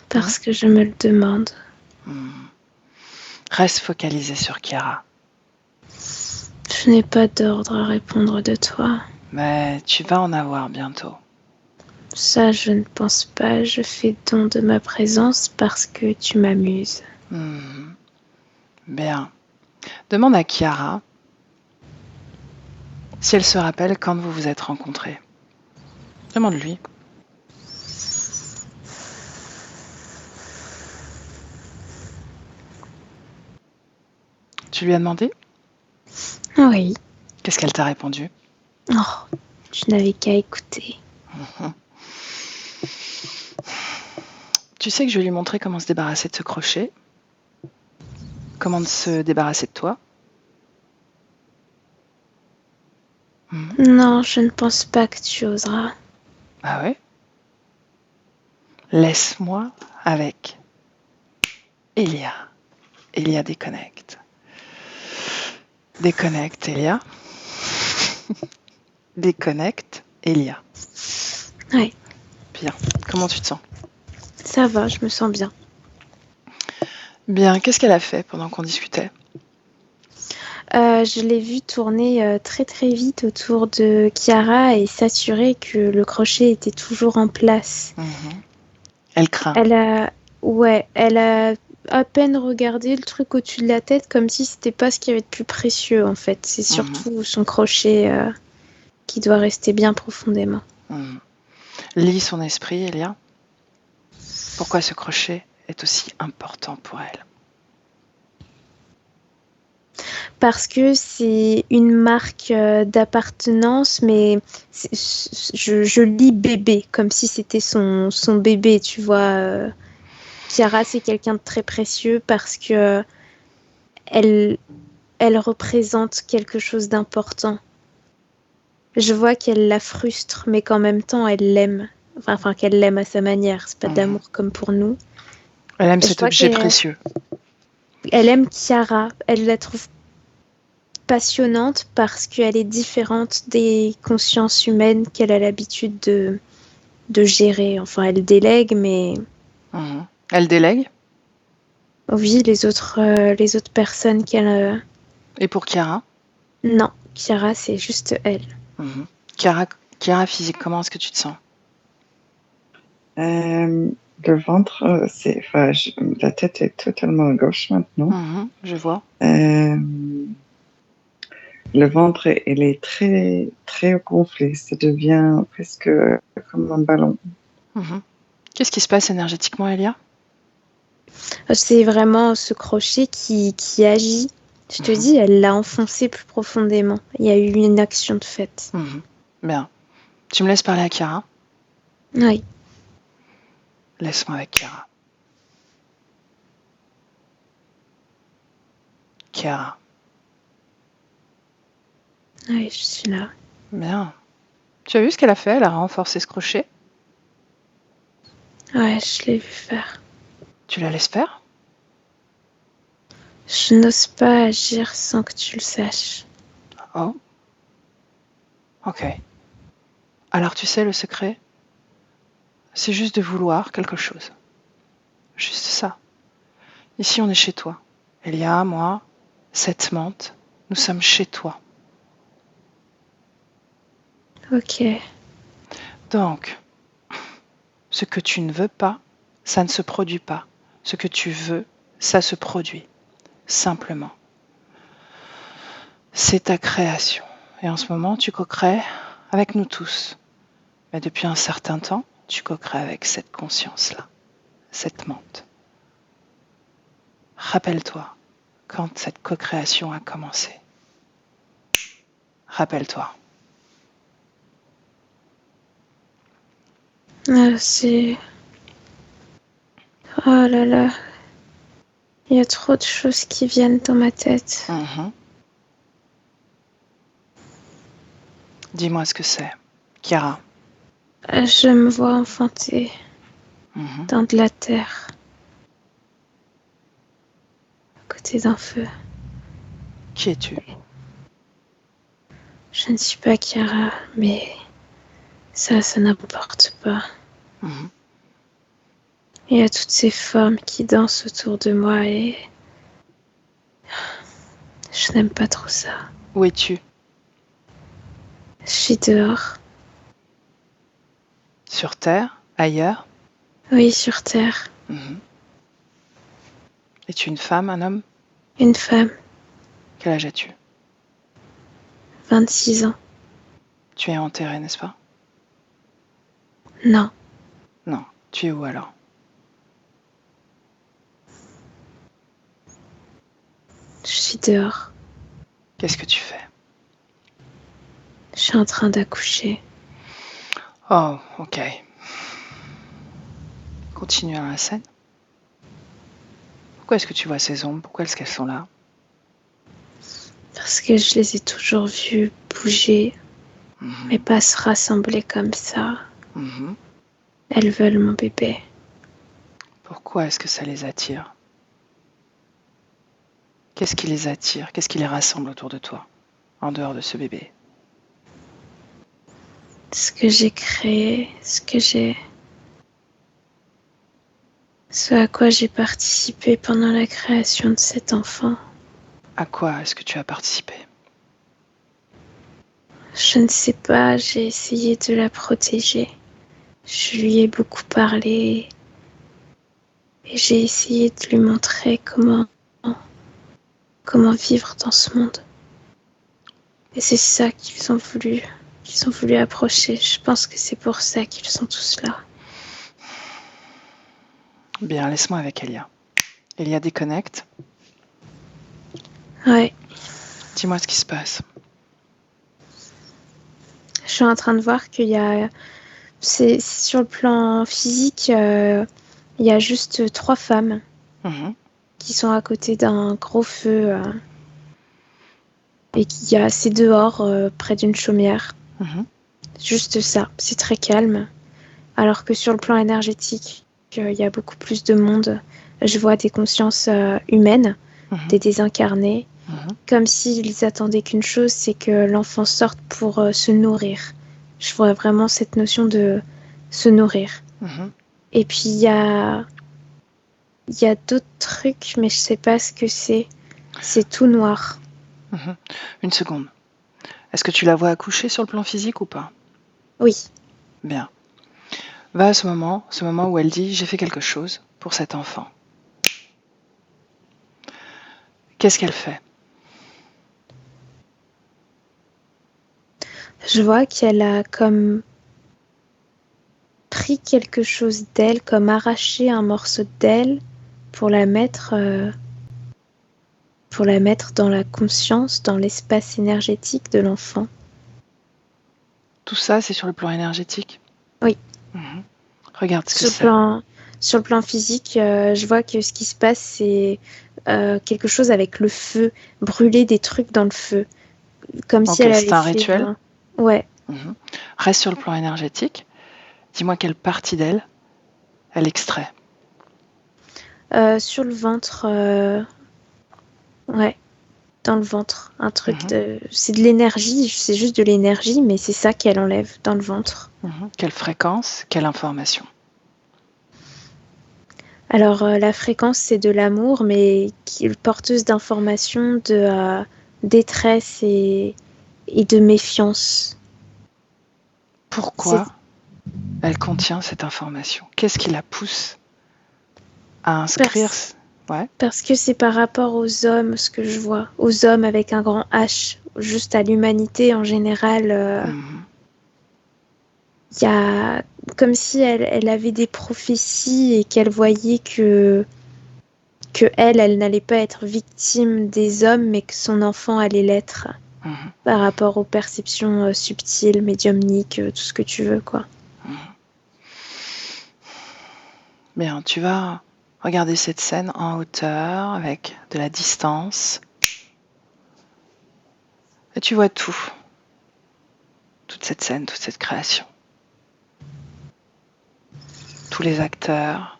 Parce que je me le demande. Reste focalisé sur Chiara. Je n'ai pas d'ordre à répondre de toi. Mais tu vas en avoir bientôt. Ça, je ne pense pas. Je fais don de ma présence parce que tu m'amuses. Bien. Demande à Chiara si elle se rappelle quand vous vous êtes rencontrés. Demande-lui. Tu lui as demandé? Oui. Qu'est-ce qu'elle t'a répondu? Oh, tu n'avais qu'à écouter. Tu sais que je vais lui montrer comment se débarrasser de ce crochet? Comment se débarrasser de toi? Non, je ne pense pas que tu oseras. Ah ouais? Laisse-moi avec Elia. Elia déconnecte. Déconnecte Elia. Déconnecte Elia. Oui. Bien. Comment tu te sens? Ça va, je me sens bien. Bien. Qu'est-ce qu'elle a fait pendant qu'on discutait? Je l'ai vue tourner très très vite autour de Chiara et s'assurer que le crochet était toujours en place. Elle craint. Elle a à peine regardé le truc au-dessus de la tête comme si c'était pas ce qu'il y avait de plus précieux en fait. C'est surtout son crochet qui doit rester bien profondément. Lis son esprit, Elia. Pourquoi ce crochet est aussi important pour elle? Parce que c'est une marque d'appartenance, mais je lis bébé, comme si c'était son bébé, tu vois. Chiara, c'est quelqu'un de très précieux parce que elle représente quelque chose d'important. Je vois qu'elle la frustre, mais qu'en même temps, elle l'aime. Enfin, qu'elle l'aime à sa manière. C'est pas de l'amour comme pour nous. Elle aime Et cet objet précieux. Elle aime Chiara. Elle la trouve passionnante parce qu'elle est différente des consciences humaines qu'elle a l'habitude de gérer. Enfin, elle délègue, mais... Elle délègue? Oui, les autres personnes qu'elle... Et pour Chiara? Non, Chiara, c'est juste elle. Chiara, physique, comment est-ce que tu te sens? Le ventre, la tête est totalement à gauche maintenant. Je vois. Le ventre, il est très, très gonflé. Ça devient presque comme un ballon. Qu'est-ce qui se passe énergétiquement, Elia? C'est vraiment ce crochet qui agit. Je te dis, elle l'a enfoncé plus profondément. Il y a eu une action de fait. Bien. Tu me laisses parler à Chiara? Oui. Laisse-moi avec Chiara. Chiara. Oui, je suis là. Bien. Tu as vu ce qu'elle a fait? Elle a renforcé ce crochet. Ouais, je l'ai vu faire. Tu la laisses faire? Je n'ose pas agir sans que tu le saches. Oh. Ok. Alors tu sais le secret? C'est juste de vouloir quelque chose. Juste ça. Ici on est chez toi. Elia, moi, cette menthe, nous sommes chez toi. Ok. Donc, ce que tu ne veux pas, ça ne se produit pas. Ce que tu veux, ça se produit. Simplement. C'est ta création. Et en ce moment, tu co-crées avec nous tous. Mais depuis un certain temps, tu co-crées avec cette conscience-là, cette menthe. Rappelle-toi quand cette co-création a commencé. Rappelle-toi. C'est... Oh là là. Il y a trop de choses qui viennent dans ma tête. Dis-moi ce que c'est. Chiara. Je me vois enfantée dans de la terre, à côté d'un feu. Qui es-tu? Je ne suis pas Chiara, mais ça n'importe pas. Il y a toutes ces femmes qui dansent autour de moi et je n'aime pas trop ça. Où es-tu? Je suis dehors. Sur Terre? Ailleurs? Oui, sur Terre. Es-tu une femme, un homme? Une femme, Quel âge as-tu? 26 ans. Tu es enterrée, n'est-ce pas? Non, Non. Tu es où alors? je suis dehors. Qu'est-ce que tu fais? Je suis en train d'accoucher. Oh, ok. Continue à la scène. Pourquoi est-ce que tu vois ces ombres? Pourquoi est-ce qu'elles sont là? Parce que je les ai toujours vues bouger, mais pas se rassembler comme ça. Elles veulent mon bébé. Pourquoi est-ce que ça les attire? Qu'est-ce qui les attire? Qu'est-ce qui les rassemble autour de toi, en dehors de ce bébé? Ce que j'ai créé, ce à quoi j'ai participé pendant la création de cet enfant. À quoi est-ce que tu as participé? Je ne sais pas, j'ai essayé de la protéger. Je lui ai beaucoup parlé et j'ai essayé de lui montrer comment vivre dans ce monde. Et c'est ça qu'ils ont voulu approcher. Je pense que c'est pour ça qu'ils sont tous là. Bien, laisse-moi avec Elia. Elia, déconnecte. Ouais. Dis-moi ce qui se passe. Je suis en train de voir qu'il y a... C'est sur le plan physique, il y a juste 3 femmes qui sont à côté d'un gros feu et c'est dehors, près d'une chaumière. Juste ça, c'est très calme. Alors que sur le plan énergétique, il y a beaucoup plus de monde. Je vois des consciences humaines, des désincarnés, comme s'ils attendaient qu'une chose, c'est que l'enfant sorte pour se nourrir. Je vois vraiment cette notion de se nourrir. Et puis il y a d'autres trucs, mais je sais pas ce que c'est. C'est tout noir. Une seconde. Est-ce que tu la vois accoucher sur le plan physique ou pas? Oui. Bien. Va à ce moment où elle dit « j'ai fait quelque chose pour cet enfant ». Qu'est-ce qu'elle fait? Je vois qu'elle a comme pris quelque chose d'elle, comme arraché un morceau d'elle pour la mettre dans la conscience, dans l'espace énergétique de l'enfant. Tout ça, c'est sur le plan énergétique? Oui. Regarde ce que c'est. Sur le plan physique, je vois que ce qui se passe, c'est quelque chose avec le feu, brûler des trucs dans le feu, comme si Ok, elle c'est avait un fait rituel. Ouais. Reste sur le plan énergétique. Dis-moi quelle partie d'elle elle extrait. Sur le ventre, ouais, dans le ventre, un truc de... C'est de l'énergie, c'est juste de l'énergie, mais c'est ça qu'elle enlève dans le ventre. Quelle fréquence, quelle information? Alors, la fréquence, c'est de l'amour, mais qui est porteuse d'informations, de détresse et de méfiance. Pourquoi elle contient cette information? Qu'est-ce qui la pousse à inscrire? Parce que c'est par rapport aux hommes, ce que je vois. Aux hommes avec un grand H, juste à l'humanité en général. Il y a comme si elle avait des prophéties et qu'elle voyait que elle n'allait pas être victime des hommes, mais que son enfant allait l'être par rapport aux perceptions subtiles, médiumniques, tout ce que tu veux, quoi. Bien, tu vas regarder cette scène en hauteur, avec de la distance. Et tu vois tout. Toute cette scène, toute cette création. Tous les acteurs.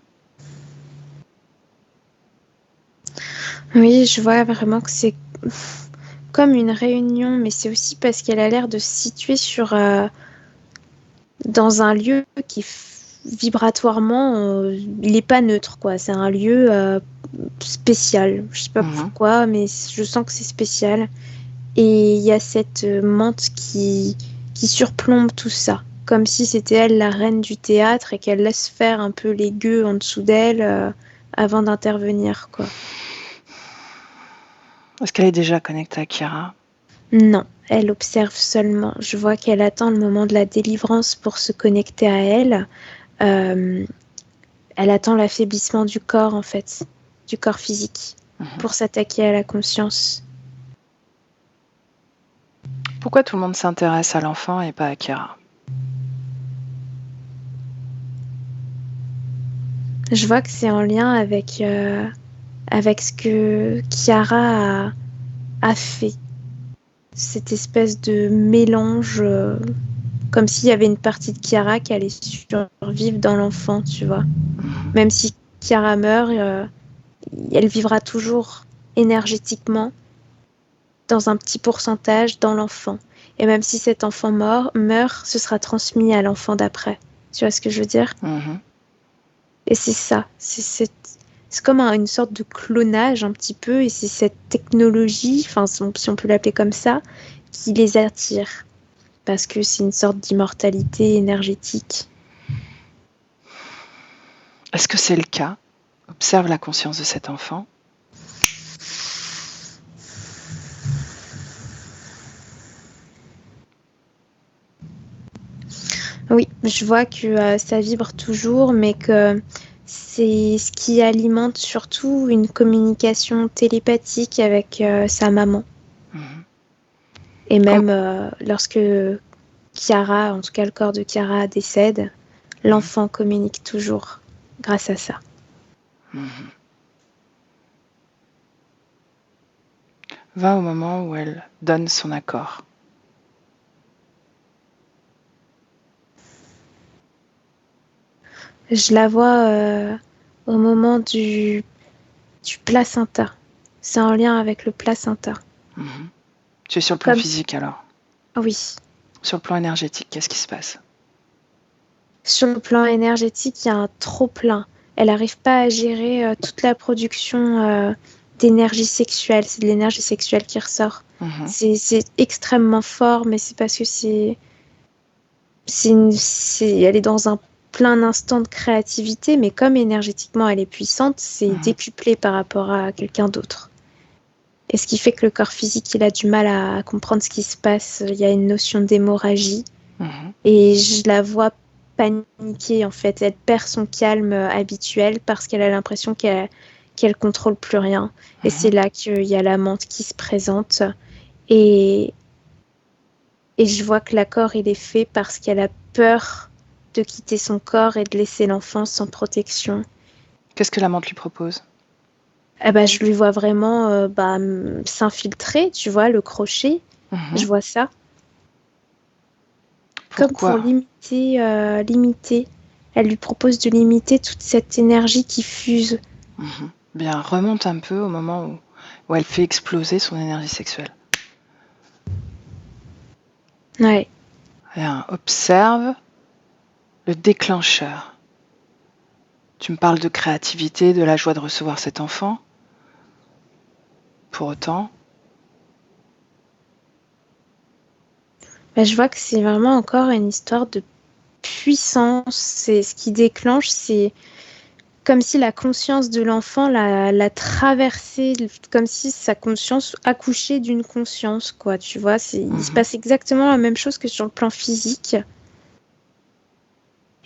Oui, je vois vraiment que c'est comme une réunion, mais c'est aussi parce qu'elle a l'air de se situer dans un lieu qui vibratoirement, il n'est pas neutre, quoi. C'est un lieu spécial. Je sais pas pourquoi, mais je sens que c'est spécial. Et il y a cette menthe qui surplombe tout ça, comme si c'était elle la reine du théâtre et qu'elle laisse faire un peu les gueux en dessous d'elle avant d'intervenir, quoi. Est-ce qu'elle est déjà connectée à Kira? Non, elle observe seulement. Je vois qu'elle attend le moment de la délivrance pour se connecter à elle. Elle attend l'affaiblissement du corps, en fait, du corps physique, pour s'attaquer à la conscience. Pourquoi tout le monde s'intéresse à l'enfant et pas à Kira? Je vois que c'est en lien avec ce que Chiara a fait. Cette espèce de mélange, comme s'il y avait une partie de Chiara qui allait survivre dans l'enfant, tu vois. Même si Chiara meurt, elle vivra toujours énergétiquement dans un petit pourcentage dans l'enfant. Et même si cet enfant meurt, ce sera transmis à l'enfant d'après. Tu vois ce que je veux dire? Et c'est ça. C'est comme une sorte de clonage un petit peu. Et c'est cette technologie, enfin si on peut l'appeler comme ça, qui les attire. Parce que c'est une sorte d'immortalité énergétique. Est-ce que c'est le cas? Observe la conscience de cet enfant. Oui, je vois que ça vibre toujours, mais que c'est ce qui alimente surtout une communication télépathique avec sa maman. Et même lorsque Chiara, en tout cas le corps de Chiara décède, l'enfant communique toujours grâce à ça. Va au moment où elle donne son accord. Je la vois au moment du placenta. C'est en lien avec le placenta. Tu es sur le plan physique alors? Oui. Sur le plan énergétique, qu'est-ce qui se passe? Sur le plan énergétique, il y a un trop-plein. Elle n'arrive pas à gérer toute la production d'énergie sexuelle. C'est de l'énergie sexuelle qui ressort. C'est extrêmement fort, mais c'est parce que elle est dans un plein instant de créativité, mais comme énergétiquement elle est puissante, c'est décuplé par rapport à quelqu'un d'autre. Et ce qui fait que le corps physique, il a du mal à comprendre ce qui se passe. Il y a une notion d'hémorragie. Et je la vois paniquer, en fait. Elle perd son calme habituel parce qu'elle a l'impression qu'elle contrôle plus rien. Et c'est là qu'il y a la menthe qui se présente. Et je vois que l'accord, il est fait parce qu'elle a peur de quitter son corps et de laisser l'enfant sans protection. Qu'est-ce que la menthe lui propose? Je lui vois vraiment s'infiltrer, tu vois, le crochet. Mhm. Je vois ça. Comme pour Pourquoi? limiter. Elle lui propose de limiter toute cette énergie qui fuse. Mhm. Bien, remonte un peu au moment où elle fait exploser son énergie sexuelle. Ouais. Bien, observe le déclencheur. Tu me parles de créativité, de la joie de recevoir cet enfant. Pour autant, Je vois que c'est vraiment encore une histoire de puissance. C'est ce qui déclenche, c'est comme si la conscience de l'enfant l'a traversé, comme si sa conscience accouchait d'une conscience, quoi. Tu vois, il se passe exactement la même chose que sur le plan physique.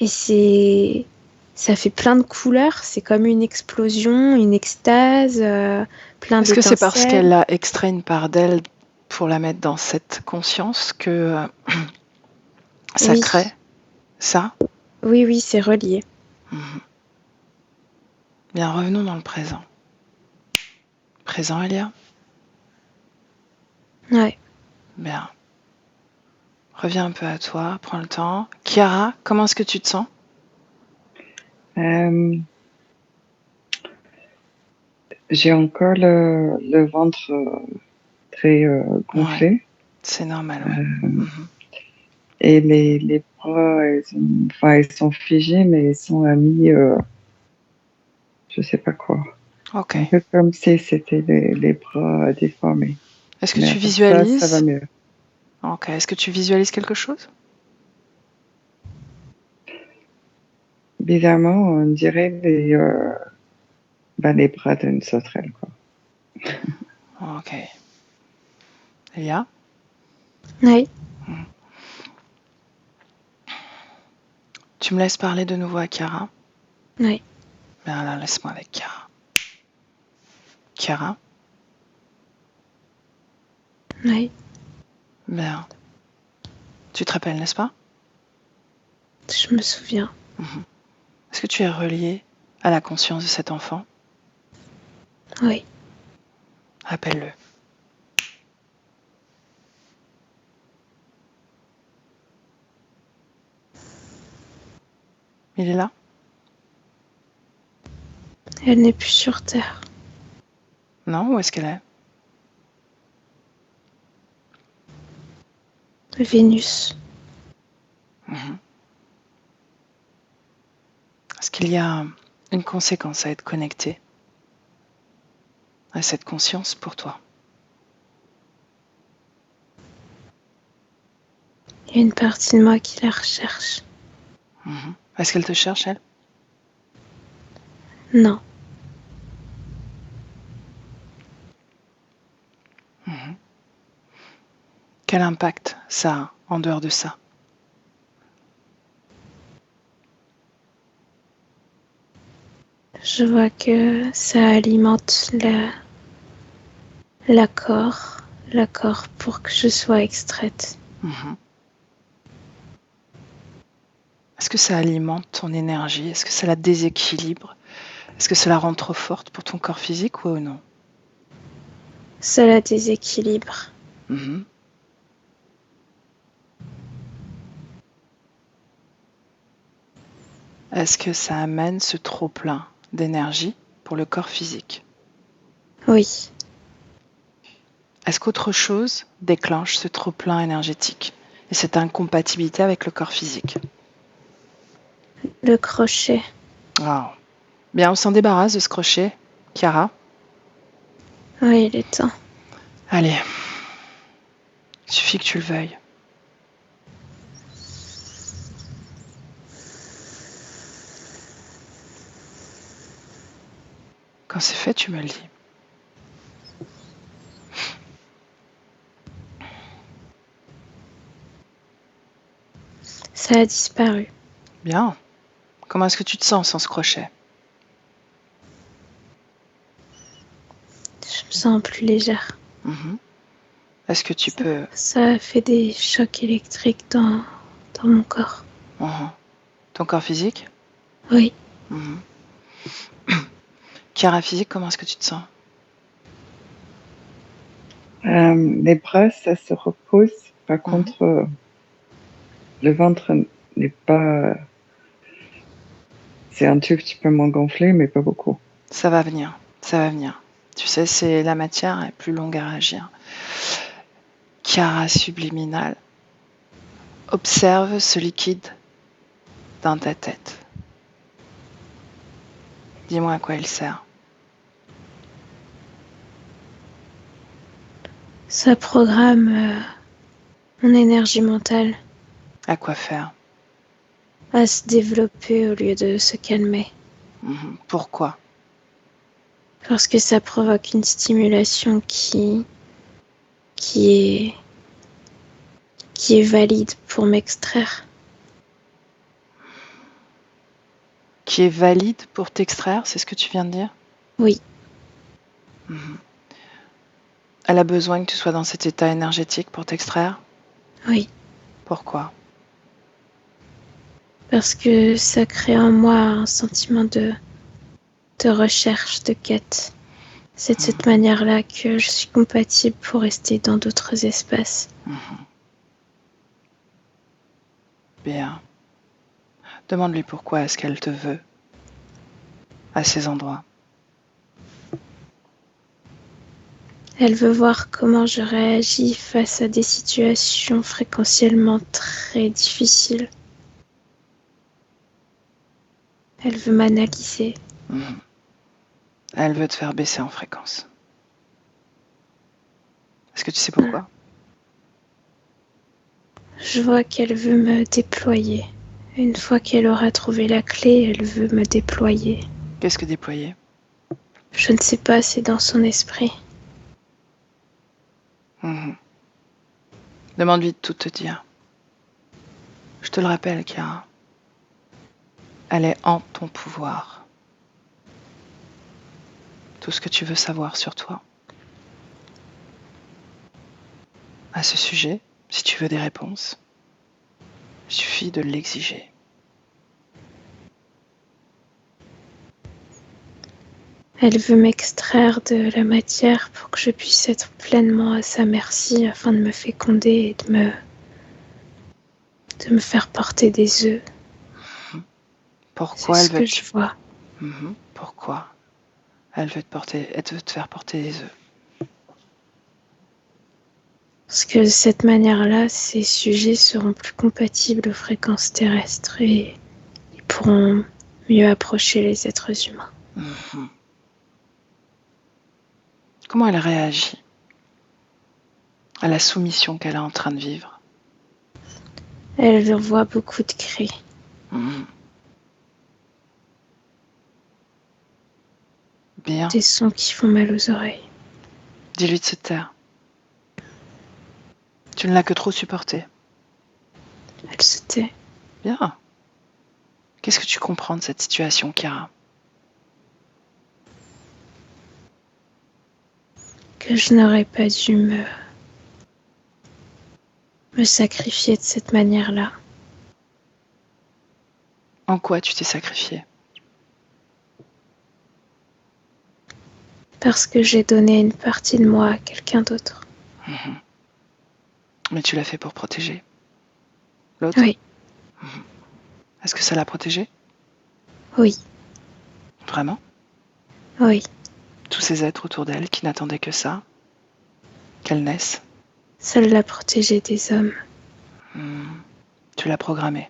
Et ça fait plein de couleurs. C'est comme une explosion, une extase, plein est-ce que c'est parce d'étincelles. qu'elle a extrait une part d'elle pour la mettre dans cette conscience que ça Oui, crée ça? oui, c'est relié. Mhm. Bien, revenons dans le présent. Présent, Elia? Ouais. Bien. Reviens un peu à toi, prends le temps. Chiara, comment est-ce que tu te sens? J'ai encore le ventre très gonflé. Ouais, c'est normal, ouais. Mhm. Et les bras, ils sont figés, mais ils sont mis, je sais pas quoi. Ok. Un peu comme si c'était les bras déformés. Est-ce que Mais tu à part ça va visualises? mieux. Ok. Est-ce que tu visualises quelque chose? Bizarrement, on dirait les bras d'une sauterelle, quoi. Ok. Elia? Ouais. Tu me laisses parler de nouveau à Chiara? Ouais. Bien là, laisse-moi avec Chiara. Chiara? Ouais. Bien. Tu te rappelles, n'est-ce pas? Je me souviens. Est-ce que tu es relié à la conscience de cet enfant? Oui. Appelle-le. Il est là? Elle n'est plus sur Terre. Non? Où est-ce qu'elle est? Vénus. Est-ce qu'il y a une conséquence à être connecté à cette conscience pour toi? Il y a une partie de moi qui la recherche. Est-ce qu'elle te cherche, elle? Non. Quel impact ça a en dehors de ça? Je vois que ça alimente l'accord pour que je sois extraite. Est-ce que ça alimente ton énergie? Est-ce que ça la déséquilibre? Est-ce que ça la rend trop forte pour ton corps physique ou non? Ça la déséquilibre. Est-ce que ça amène ce trop-plein d'énergie pour le corps physique? Oui. Est-ce qu'autre chose déclenche ce trop-plein énergétique et cette incompatibilité avec le corps physique? Le crochet. Wow. Bien, on s'en débarrasse de ce crochet, Chiara. Oui, il est temps. Allez, il suffit que tu le veuilles. Quand c'est fait, tu me le dis. Ça a disparu. Bien. Comment est-ce que tu te sens sans ce crochet? Je me sens plus légère. Est-ce que tu peux... Ça a fait des chocs électriques dans mon corps. Ton corps physique? Oui. Mhm. Chiara, physique, comment est-ce que tu te sens? Les bras, ça se repose. Par contre, le ventre n'est pas. C'est un tout petit peu moins gonflé, mais pas beaucoup. Ça va venir, ça va venir. Tu sais, c'est la matière est plus longue à réagir. Chiara subliminale. Observe ce liquide dans ta tête. Dis-moi à quoi il sert. Ça programme mon énergie mentale À quoi faire? à se développer au lieu de se calmer. Pourquoi? Parce que ça provoque une stimulation qui est valide pour m'extraire. Qui est valide pour t'extraire, c'est ce que tu viens de dire? Oui. Elle a besoin que tu sois dans cet état énergétique pour t'extraire? Oui. Pourquoi? Parce que ça crée en moi un sentiment de recherche, de quête. C'est de cette manière-là que je suis compatible pour rester dans d'autres espaces. Bien. Demande-lui pourquoi est-ce qu'elle te veut à ces endroits. Elle veut voir comment je réagis face à des situations fréquentiellement très difficiles. Elle veut m'analyser. Elle veut te faire baisser en fréquence. Est-ce que tu sais pourquoi? Je vois qu'elle veut me déployer. Une fois qu'elle aura trouvé la clé, elle veut me déployer. Qu'est-ce que déployer? Je ne sais pas, c'est dans son esprit. Demande-lui de tout te dire. Je te le rappelle, Chiara. Elle est en ton pouvoir. Tout ce que tu veux savoir sur toi. À ce sujet, si tu veux des réponses, il suffit de l'exiger. Elle veut m'extraire de la matière pour que je puisse être pleinement à sa merci afin de me féconder et de me faire porter des œufs. Pourquoi C'est elle ce veut que je vois. Pourquoi elle veut te faire porter des œufs? Parce que de cette manière-là, ces sujets seront plus compatibles aux fréquences terrestres et ils pourront mieux approcher les êtres humains. Comment elle réagit à la soumission qu'elle est en train de vivre? Elle envoie beaucoup de cris. Bien. Des sons qui font mal aux oreilles. Dis-lui de se taire. Tu ne l'as que trop supporté. Elle se tait. Bien. Qu'est-ce que tu comprends de cette situation, Chiara? Que je n'aurais pas dû me sacrifier de cette manière-là. En quoi tu t'es sacrifiée? Parce que j'ai donné une partie de moi à quelqu'un d'autre. Mais tu l'as fait pour protéger l'autre? Oui. Est-ce que ça l'a protégé? Oui. Vraiment? Oui. Tous ces êtres autour d'elle qui n'attendaient que ça, qu'elle naisse? Ça l'a protégé des hommes. Tu l'as programmée.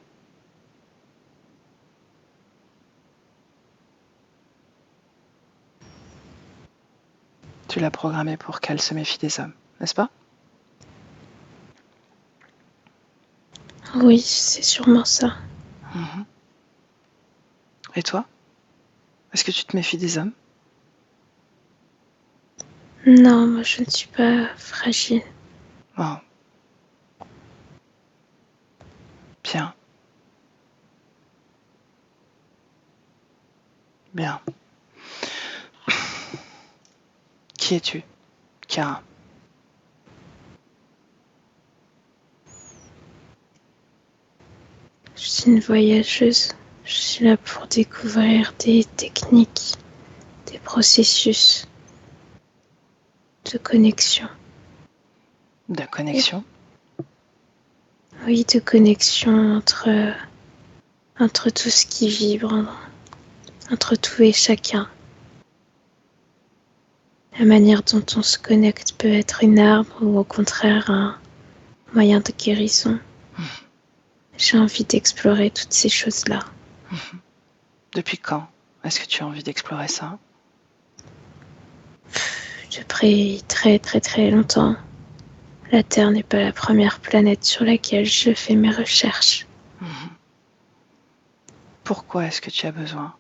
Tu l'as programmée pour qu'elle se méfie des hommes, n'est-ce pas? Oui, c'est sûrement ça. Et toi? Est-ce que tu te méfies des hommes? Non, moi je ne suis pas fragile. Oh. Bien. Bien. Qui es-tu, Chiara? Je suis une voyageuse. Je suis là pour découvrir des techniques, des processus de connexion. De connexion. Oui, de connexion entre tout ce qui vibre, entre tout et chacun. La manière dont on se connecte peut être une arme ou au contraire un moyen de guérison. J'ai envie d'explorer toutes ces choses-là. Depuis quand est-ce que tu as envie d'explorer ça? Depuis très très très longtemps. La Terre n'est pas la première planète sur laquelle je fais mes recherches. Pourquoi est-ce que tu as besoin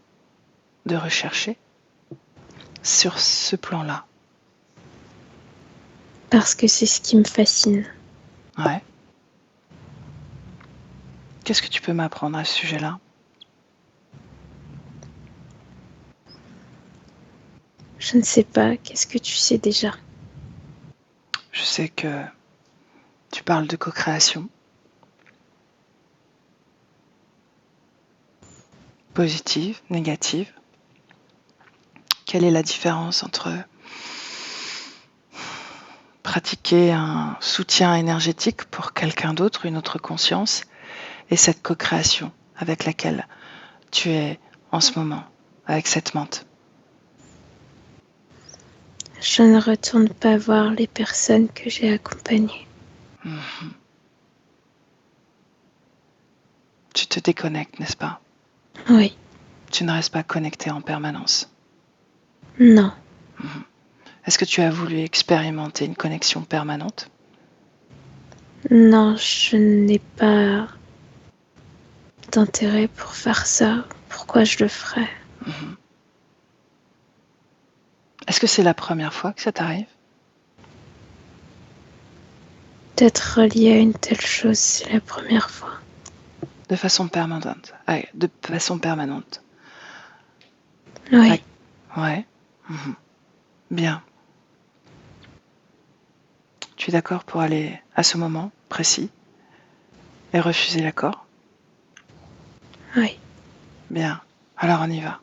de rechercher sur ce plan-là? Parce que c'est ce qui me fascine. Ouais. Qu'est-ce que tu peux m'apprendre à ce sujet-là? Je ne sais pas, qu'est-ce que tu sais déjà? Je sais que tu parles de co-création. Positive, négative. Quelle est la différence entre pratiquer un soutien énergétique pour quelqu'un d'autre, une autre conscience, et cette co-création avec laquelle tu es en ce moment, avec cette menthe? Je ne retourne pas voir les personnes que j'ai accompagnées. Tu te déconnectes, n'est-ce pas? Oui, Tu ne restes pas connecté en permanence. non, Est-ce que tu as voulu expérimenter une connexion permanente? non, je n'ai pas d'intérêt pour faire ça. Pourquoi je le ferais? Est-ce que c'est la première fois que ça t'arrive? D'être relié à une telle chose, c'est la première fois. De façon permanente. Ah, de façon permanente. Oui, Ouais. Mhm. Bien. Tu es d'accord pour aller à ce moment précis et refuser l'accord? oui. Bien. Alors on y va.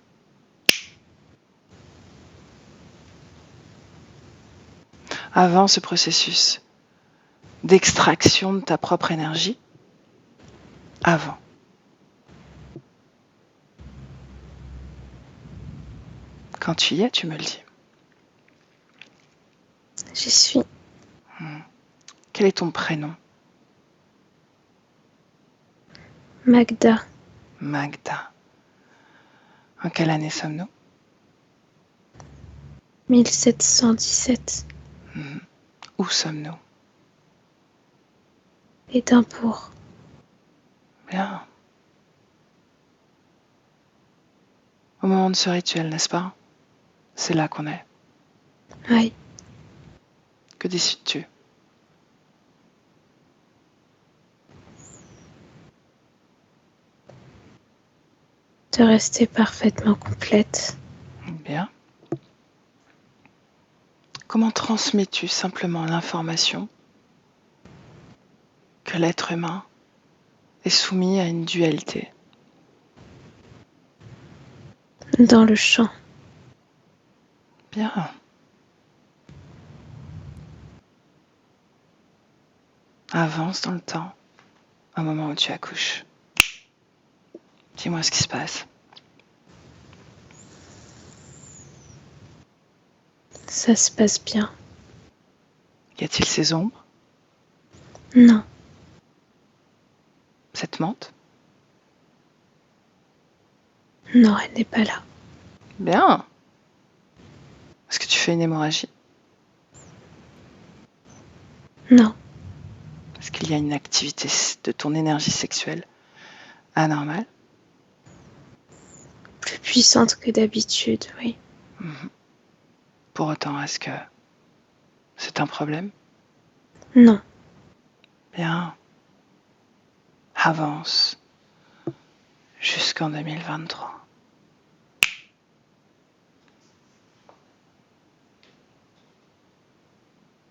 Avant ce processus d'extraction de ta propre énergie, avant, quand tu y es, tu me le dis. J'y suis. Quel est ton prénom? Magda, Magda. En quelle année sommes-nous? 1717. Où sommes-nous? Édimbourg. Bien. Au moment de ce rituel, n'est-ce pas? C'est là qu'on est. Oui, Que décides-tu? de rester parfaitement complète. Bien. Comment transmets-tu simplement l'information que l'être humain est soumis à une dualité? Dans le champ. Bien. Avance dans le temps, au moment où tu accouches. Dis-moi ce qui se passe. Ça se passe bien. Y a-t-il ces ombres? Non, Cette menthe? non, elle n'est pas là. Bien. Est-ce que tu fais une hémorragie? Non, Est-ce qu'il y a une activité de ton énergie sexuelle anormale? plus puissante que d'habitude, oui. Pour autant, est-ce que c'est un problème? Non, Bien. Avance jusqu'en 2023.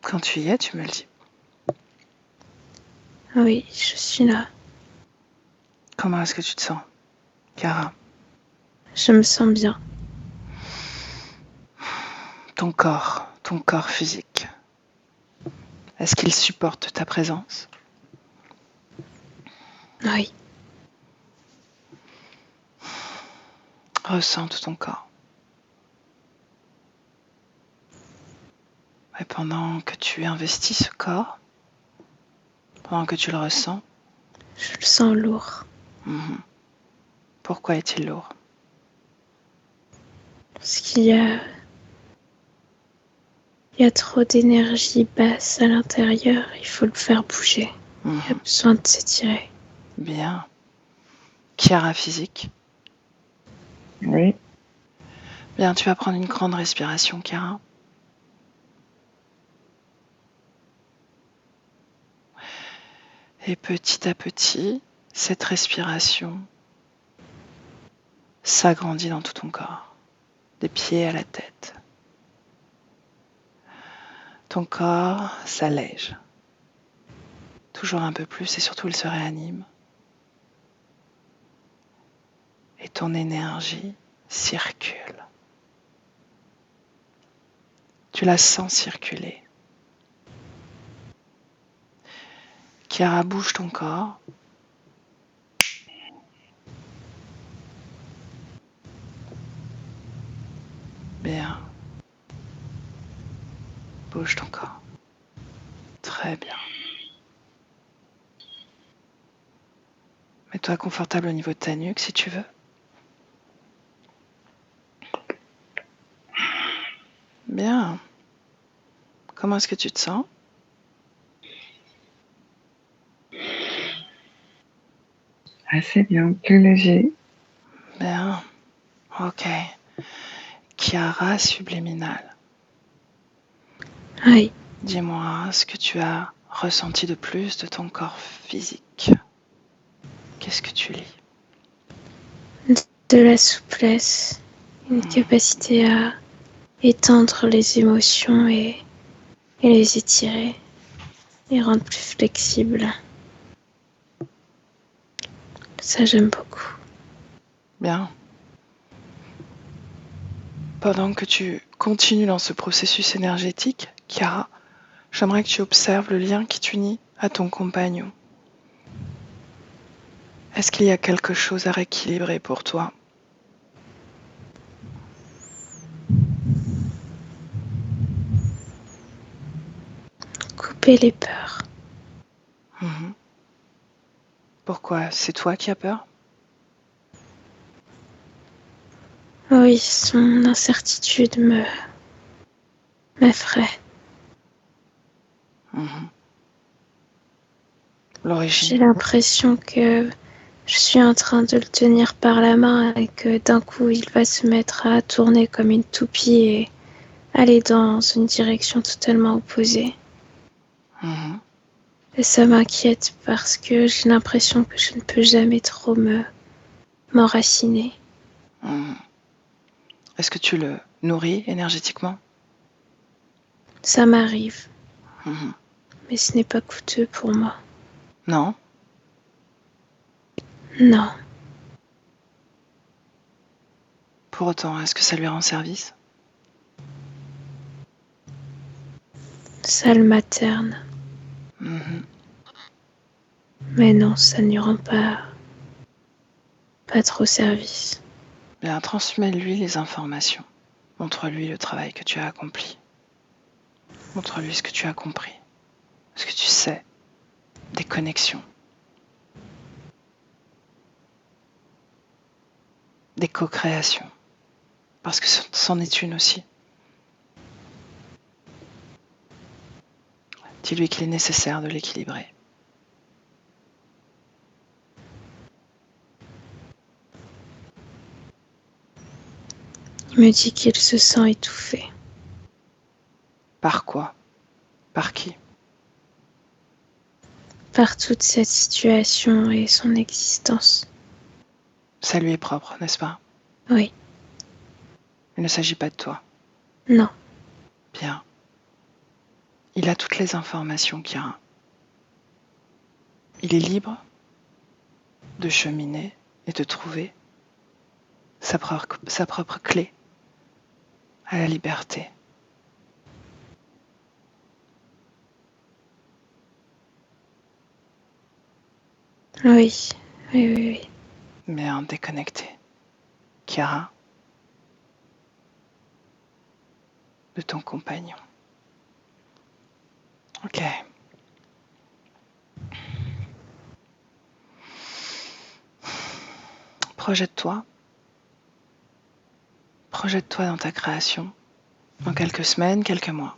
Quand tu y es, tu me le dis. oui, je suis là. Comment est-ce que tu te sens? Chiara, Je me sens bien. ton corps physique, est-ce qu'il supporte ta présence? Oui. Ressens tout ton corps. Et pendant que tu investis ce corps, pendant que tu le ressens, Je le sens lourd. Pourquoi est-il lourd? Parce qu'il y a trop d'énergie basse à l'intérieur. Il faut le faire bouger. Il a besoin de s'étirer. Bien. Chiara physique. Oui. Bien, tu vas prendre une grande respiration, Chiara. Et petit à petit, cette respiration s'agrandit dans tout ton corps, des pieds à la tête. Ton corps s'allège, toujours un peu plus, et surtout il se réanime. Et ton énergie circule. Tu la sens circuler. Chiara, bouge ton corps. Bien. Bouge ton corps. Très bien. Mets-toi confortable au niveau de ta nuque si tu veux. Bien. Comment est-ce que tu te sens? Assez bien, plus léger. Bien. Ok. Chiara subliminale. Oui. Dis-moi ce que tu as ressenti de plus de ton corps physique. Qu'est-ce que tu lis? De la souplesse. Une capacité à étendre les émotions et les étirer. Les rendre plus flexibles. Ça, j'aime beaucoup. Bien. Pendant que tu continues dans ce processus énergétique, Chiara, j'aimerais que tu observes le lien qui t'unit à ton compagnon. Est-ce qu'il y a quelque chose à rééquilibrer pour toi? Couper les peurs. Pourquoi? C'est toi qui as peur? Oui, son incertitude m'effraie. J'ai L'origine. l'impression que je suis en train de le tenir par la main et que d'un coup il va se mettre à tourner comme une toupie et aller dans une direction totalement opposée. Et ça m'inquiète parce que j'ai l'impression que je ne peux jamais trop m'enraciner. Est-ce que tu le nourris énergétiquement? Ça m'arrive, mais ce n'est pas coûteux pour moi. Non? Non, Pour autant, est-ce que ça lui rend service? ça le materne. Mais non, ça ne lui rend pas trop service. Bien, transmets-lui les informations. Montre-lui le travail que tu as accompli. Montre-lui ce que tu as compris. Ce que tu sais. Des connexions. Des co-créations. Parce que c'en est une aussi. Dis-lui qu'il est nécessaire de l'équilibrer. Il me dit qu'il se sent étouffé. Par quoi? Par qui? Par toute cette situation et son existence. Ça lui est propre, n'est-ce pas? Oui, Il ne s'agit pas de toi. non, Bien. Il a toutes les informations qu'il y a. Il est libre de cheminer et de trouver sa propre clé à la liberté. Oui, oui, oui, oui. Bien déconnecté. Chiara, de ton compagnon. Ok. Projette-toi. Projette-toi dans ta création, dans quelques semaines, quelques mois.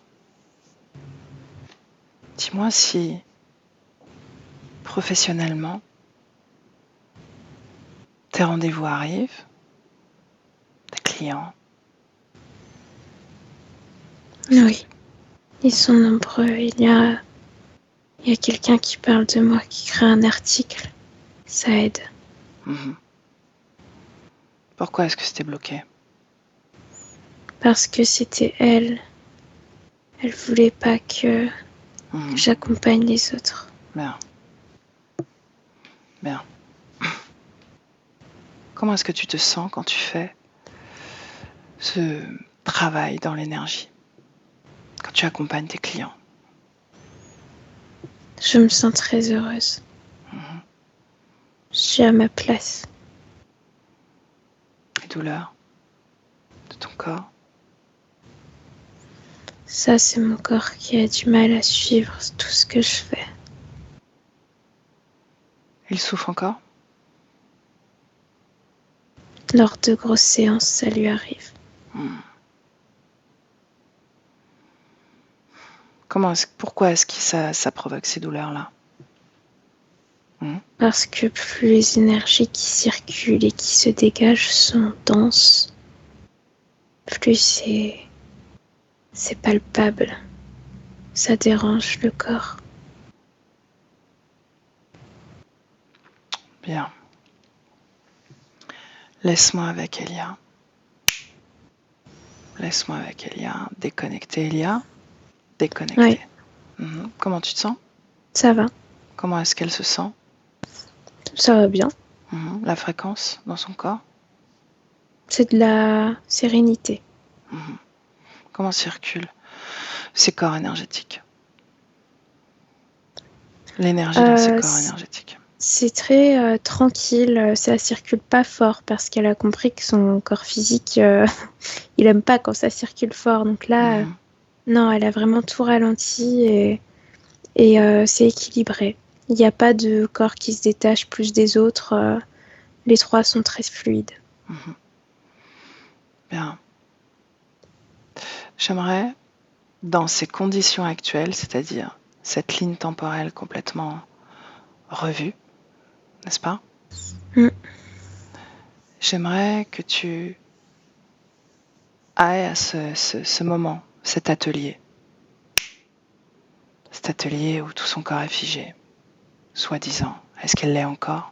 Dis-moi si, professionnellement, tes rendez-vous arrivent, tes clients. Oui, ils sont nombreux. Il y a quelqu'un qui parle de moi, qui crée un article. Ça aide. Mhm. Pourquoi est-ce que c'était bloqué? Parce que c'était elle. Elle voulait pas que j'accompagne les autres. Bien. Bien. Comment est-ce que tu te sens quand tu fais ce travail dans l'énergie, quand tu accompagnes tes clients? Je me sens très heureuse. Je suis à ma place. Les douleurs de ton corps? Ça, c'est mon corps qui a du mal à suivre tout ce que je fais. Il souffre encore? Lors de grosses séances, ça lui arrive. Pourquoi est-ce que ça provoque ces douleurs-là? Parce que plus les énergies qui circulent et qui se dégagent sont denses, plus c'est palpable. Ça dérange le corps. Bien. Laisse-moi avec Elia. Laisse-moi avec Elia. Déconnecter Elia. Déconnecter. Ouais. Comment tu te sens? Ça va. Comment est-ce qu'elle se sent? Ça va bien. La fréquence dans son corps? C'est de la sérénité. Comment circulent ces corps énergétiques? L'énergie dans ces corps énergétiques. C'est très tranquille, ça circule pas fort parce qu'elle a compris que son corps physique, il aime pas quand ça circule fort. Donc là, non, elle a vraiment tout ralenti et c'est équilibré. Il n'y a pas de corps qui se détache plus des autres. Les trois sont très fluides. Bien. J'aimerais, dans ces conditions actuelles, c'est-à-dire cette ligne temporelle complètement revue, n'est-ce pas? J'aimerais que tu ailles à ce moment, cet atelier où tout son corps est figé, soi-disant. Est-ce qu'elle l'est encore?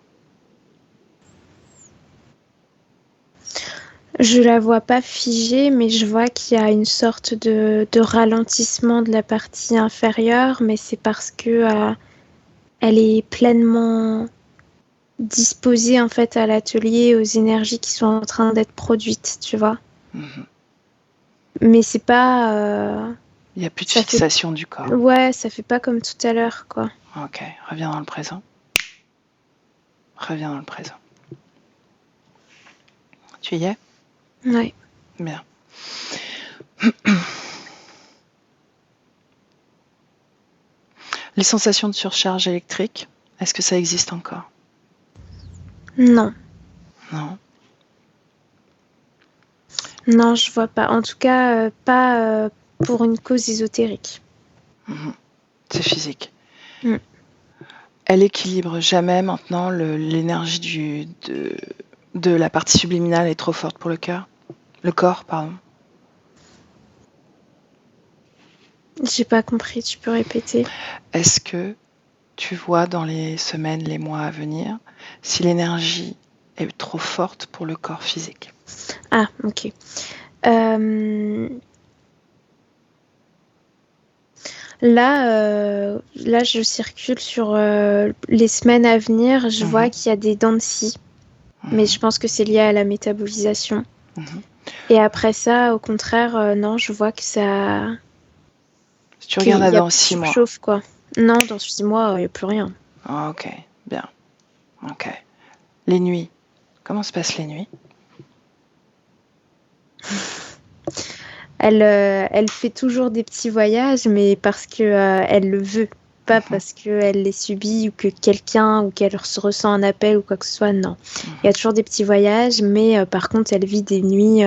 Je la vois pas figée, mais je vois qu'il y a une sorte de ralentissement de la partie inférieure, mais c'est parce que elle est pleinement disposée en fait à l'atelier, aux énergies qui sont en train d'être produites, tu vois. Mais c'est pas. Il n'y a plus de fixation du corps. Ouais, ça fait pas comme tout à l'heure, quoi. Ok, reviens dans le présent. Reviens dans le présent. Tu y es? Ouais. Bien. Les sensations de surcharge électrique, est-ce que ça existe encore? Non. Non. Non, je vois pas. En tout cas, pas pour une cause ésotérique. C'est physique. Elle équilibre jamais maintenant l'énergie de la partie subliminale est trop forte pour le cœur. Le corps, pardon. J'ai pas compris, tu peux répéter? Est-ce que tu vois dans les semaines, les mois à venir, si l'énergie est trop forte pour le corps physique? Ah, ok. Là, je circule sur les semaines à venir. Je vois qu'il y a des dents de scie. Mais je pense que c'est lié à la métabolisation. Mhm. Et après ça, au contraire, non, je vois que ça... Si tu regardes qu'il y a dans plus de 6 mois. surchauffe, quoi. Non, dans 6 mois, il n'y a plus rien. Ah, ok, bien. Ok. Les nuits. Comment se passent les nuits? Elle fait toujours des petits voyages, mais parce que elle le veut, pas Mhm. parce qu'elle les subit ou que quelqu'un ou qu'elle se ressent un appel ou quoi que ce soit. Non, il y a toujours des petits voyages, mais par contre, elle vit des nuits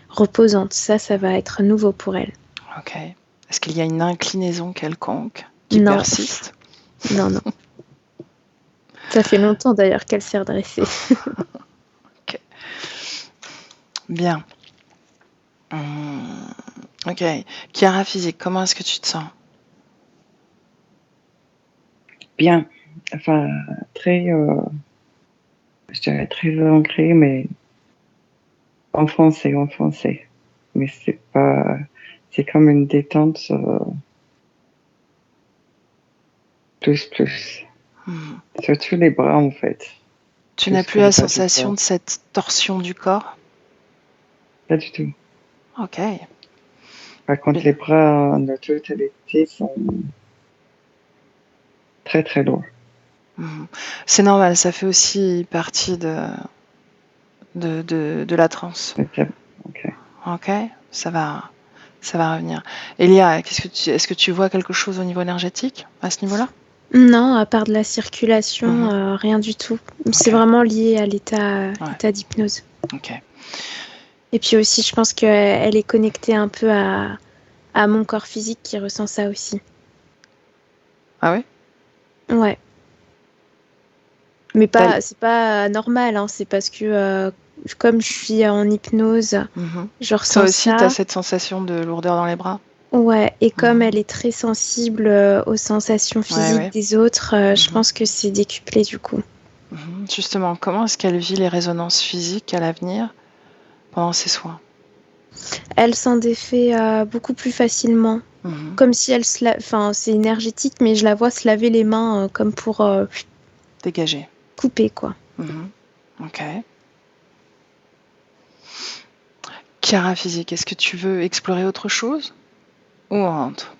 reposantes. Ça va être nouveau pour elle. Ok. Est-ce qu'il y a une inclinaison quelconque qui Non, persiste? non, non. Ça fait longtemps d'ailleurs qu'elle s'est redressée. Ok. Bien. Hmm. Ok. Chiara physique, comment est-ce que tu te sens? Bien. Enfin, très, je dirais très ancré, mais enfoncé. Mais c'est pas, c'est comme une détente plus. Hmm. Surtout les bras, en fait. Tu n'as Plus plus que le la bas du sensation corps. de cette torsion du corps? Pas du tout. Ok. Par contre, Bien. les bras en totalité sont très, très lourds. Hmm. C'est normal, ça fait aussi partie de la transe. Ok. Ok, ça va revenir. Elia, est-ce que tu vois quelque chose au niveau énergétique à ce niveau-là? Non, à part de la circulation, Mhm. rien du tout. C'est Ok, vraiment lié à l'état ouais, état d'hypnose. ok. Et puis aussi, je pense qu'elle est connectée un peu à mon corps physique qui ressent ça aussi. Ah oui? Ouais. Mais T'as- c'est pas normal, hein. C'est parce que comme je suis en hypnose, Mhm. je Toi ressens aussi, tu as ça. cette sensation de lourdeur dans les bras? Ouais. Et comme Mhm. elle est très sensible aux sensations Ouais, physiques ouais. des autres, je Mhm. pense que c'est décuplé du coup. Mhm. Justement, comment est-ce qu'elle vit les résonances physiques à l'avenir pendant ses soins? Elle s'en défait beaucoup plus facilement. Mhm. Comme si elle se Enfin, c'est énergétique, mais je la vois se laver les mains comme pour Dégagé. couper, quoi. Mhm. Ok. Chiara physique, est-ce que tu veux explorer autre chose ou on rentre?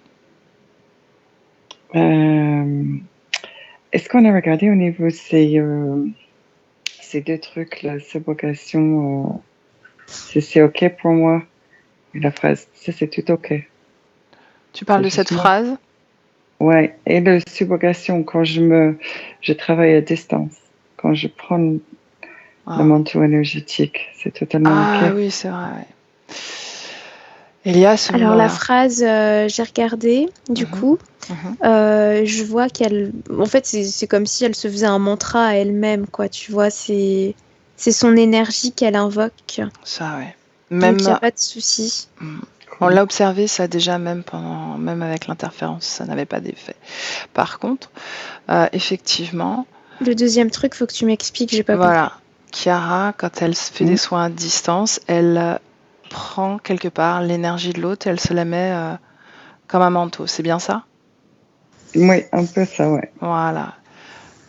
Euh, Est-ce qu'on a regardé au niveau de ces deux trucs, la subrogation, c'est OK pour moi? Et la phrase, ça c'est tout OK. Tu parles C'est de cette juste moi. phrase? Ouais. Et la subrogation, quand je travaille à distance, quand je prends le Ah, manteau énergétique, c'est totalement OK. Ah oui, c'est vrai. Ouais. Elia, à ce Alors la niveau-là. phrase, j'ai regardé, du Mhm, coup, mhm. je vois qu'elle... En fait, c'est comme si elle se faisait un mantra à elle-même, quoi, tu vois, c'est son énergie qu'elle invoque. Ça, ouais. Donc il n'y a Même, pas de souci. mm, on Cool. l'a observé, ça déjà, même avec l'interférence, ça n'avait pas d'effet. Par contre, effectivement, Le deuxième truc, faut que tu m'expliques, j'ai pas compris. voilà, Chiara, quand elle se fait des Mm. soins à distance, elle prend quelque part l'énergie de l'autre et elle se la met comme un manteau. C'est bien ça? Oui, un peu ça, ouais. Voilà,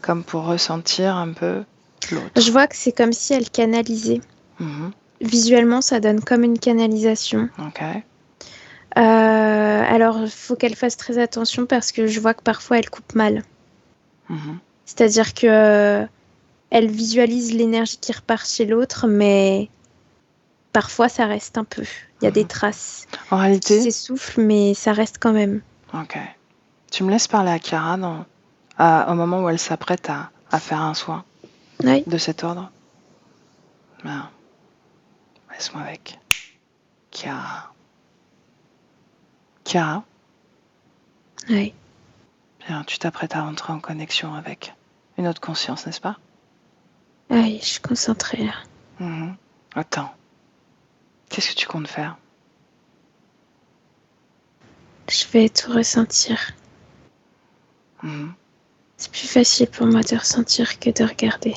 comme pour ressentir un peu Je l'autre. vois que c'est comme si elle canalisait. Mhm, Visuellement, ça donne comme une canalisation. ok. Alors, il faut qu'elle fasse très attention parce que je vois que parfois elle coupe mal. Mhm, C'est-à-dire que elle visualise l'énergie qui repart chez l'autre, mais parfois ça reste un peu. Il y a des mhm. traces En qui réalité, s'essoufflent, mais ça reste quand même. ok. Tu me laisses parler à Chiara au moment où elle s'apprête à faire un soin Oui, de cet ordre? Bien, laisse-moi avec. Chiara. Chiara, oui, bien, tu t'apprêtes à rentrer en connexion avec une autre conscience, n'est-ce pas? oui, je suis concentrée là. Mhm. Attends, qu'est-ce que tu comptes faire? Je vais tout ressentir. Mhm. C'est plus facile pour moi de ressentir que de regarder.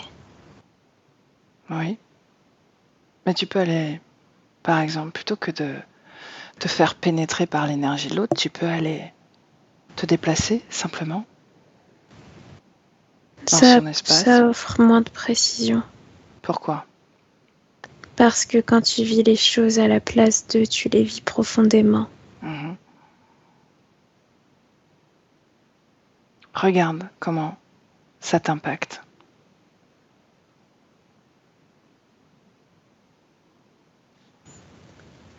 Oui, mais tu peux aller, par exemple, plutôt que de te faire pénétrer par l'énergie de l'autre, tu peux aller te déplacer simplement dans Ça, son espace. ça offre moins de précision. Pourquoi? Parce que quand tu vis les choses à la place d'eux, tu les vis profondément. Mhm. Regarde comment ça t'impacte.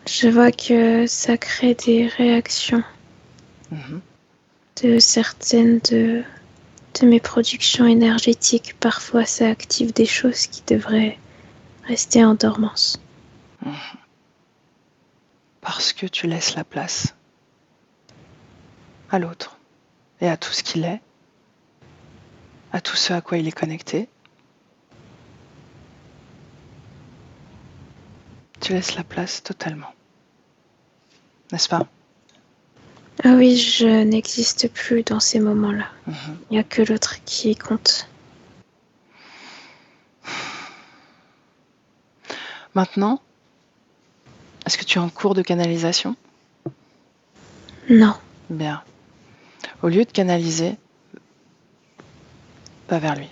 Je vois que ça crée des réactions Mhm. de certaines de mes productions énergétiques. Parfois, ça active des choses qui devraient rester en dormance. Parce que tu laisses la place à l'autre et à tout ce qu'il est, à tout ce à quoi il est connecté. Tu laisses la place totalement. N'est-ce pas? Ah oui, je n'existe plus dans ces moments-là. Mhm. Il n'y a que l'autre qui compte. Maintenant, est-ce que tu es en cours de canalisation? Non. Bien. Au lieu de canaliser, va vers lui.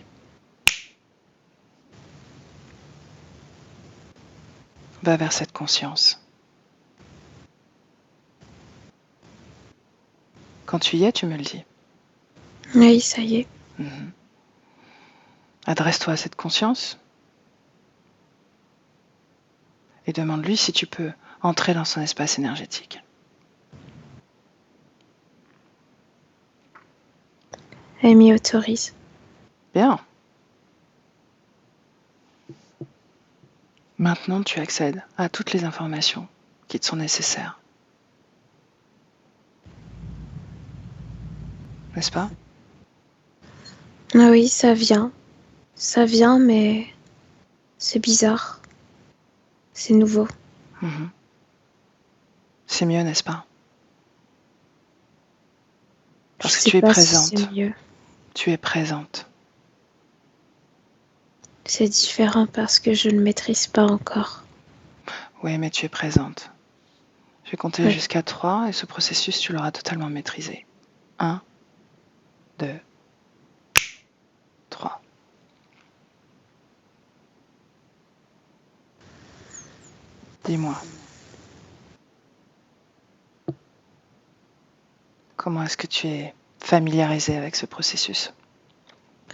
Va vers cette conscience. Quand tu y es, tu me le dis. Oui, ça y est. Mhm. Adresse-toi à cette conscience et demande-lui si tu peux entrer dans son espace énergétique. Elle m'y autorise. Bien. Maintenant, tu accèdes à toutes les informations qui te sont nécessaires. N'est-ce pas? Ah oui, ça vient. Ça vient, mais c'est bizarre. C'est nouveau. Mhm. C'est mieux, n'est-ce pas? Je Parce que sais tu es pas si c'est présente. mieux. Tu es présente. C'est différent parce que je ne maîtrise pas encore. Oui, mais tu es présente. Je vais compter Oui. jusqu'à 3 et ce processus, tu l'auras totalement maîtrisé. 1, 2, 3. Dis-moi, comment est-ce que tu es familiarisée avec ce processus?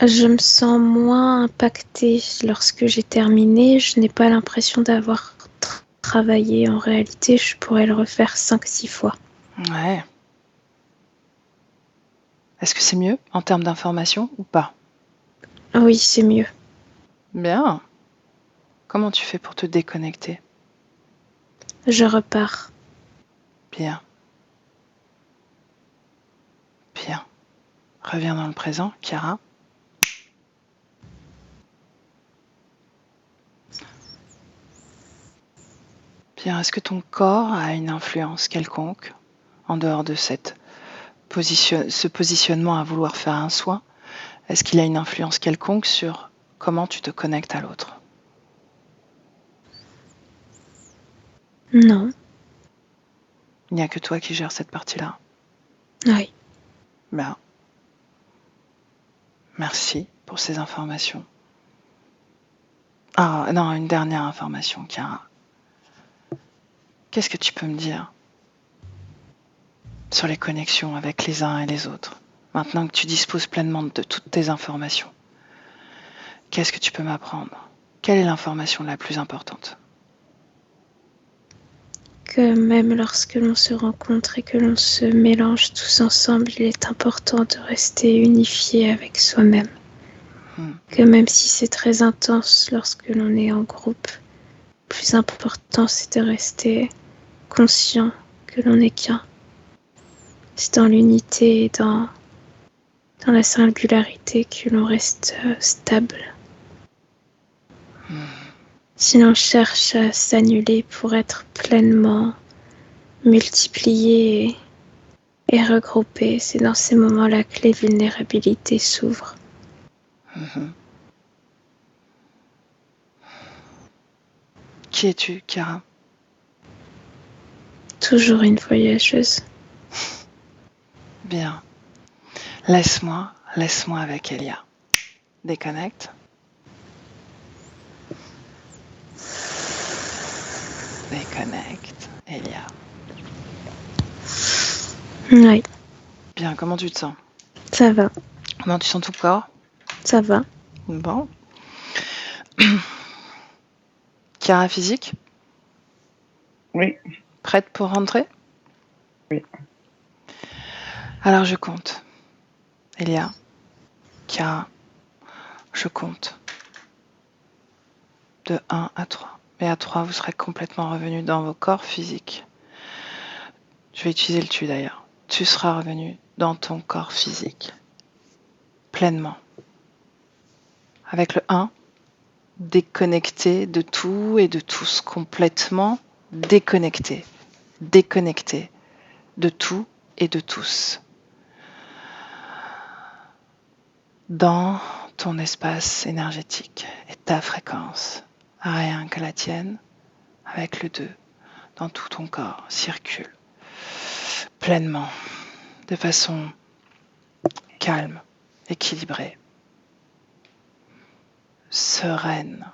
Je me sens moins impactée lorsque j'ai terminé. Je n'ai pas l'impression d'avoir travaillé. En réalité, je pourrais le refaire 5-6 fois. Ouais. Est-ce que c'est mieux en termes d'information ou pas? Oui, c'est mieux. Bien. Comment tu fais pour te déconnecter? Je repars. Bien. Bien. Reviens dans le présent, Chiara. Bien, est-ce que ton corps a une influence quelconque en dehors de ce positionnement à vouloir faire un soin? Est-ce qu'il a une influence quelconque sur comment tu te connectes à l'autre? Non. Il n'y a que toi qui gères cette partie-là. Oui. Bien. Merci pour ces informations. Ah non, une dernière information, Chiara. Qu'est-ce que tu peux me dire sur les connexions avec les uns et les autres, maintenant que tu disposes pleinement de toutes tes informations? Qu'est-ce que tu peux m'apprendre? Quelle est l'information la plus importante? Que même lorsque l'on se rencontre et que l'on se mélange tous ensemble, il est important de rester unifié avec soi-même. Que même si c'est très intense lorsque l'on est en groupe, le plus important c'est de rester conscient que l'on n'est qu'un. C'est dans l'unité et dans la singularité que l'on reste stable. Si l'on cherche à s'annuler pour être pleinement multiplié et regroupé, c'est dans ces moments-là que les vulnérabilités s'ouvrent. Qui es-tu, Chiara? Toujours une voyageuse. Bien. Laisse-moi avec Elia. Déconnecte. déconnecte. Elia. Oui, Bien, comment tu te sens? ça va, Comment tu sens tout le corps? ça va. Bon. Chiara physique? Oui, Prête pour rentrer? oui. Alors je compte. Elia, Chiara, je compte. De 1 à 3. Et à 3, vous serez complètement revenu dans vos corps physiques. Je vais utiliser le tu d'ailleurs. Tu seras revenu dans ton corps physique. Pleinement. Avec le 1, déconnecté de tout et de tous. Complètement déconnecté. Déconnecté de tout et de tous. Dans ton espace énergétique et ta fréquence. Rien que la tienne. Avec le 2, dans tout ton corps, circule pleinement, de façon calme, équilibrée, sereine.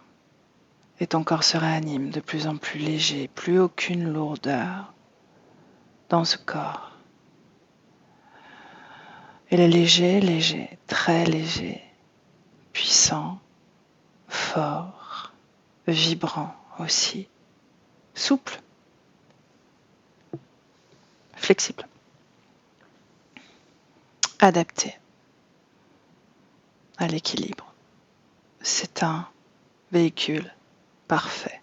Et ton corps se réanime de plus en plus léger, plus aucune lourdeur dans ce corps. Il est léger, léger, très léger, puissant, fort, vibrant aussi, souple, flexible, adapté à l'équilibre. C'est un véhicule parfait.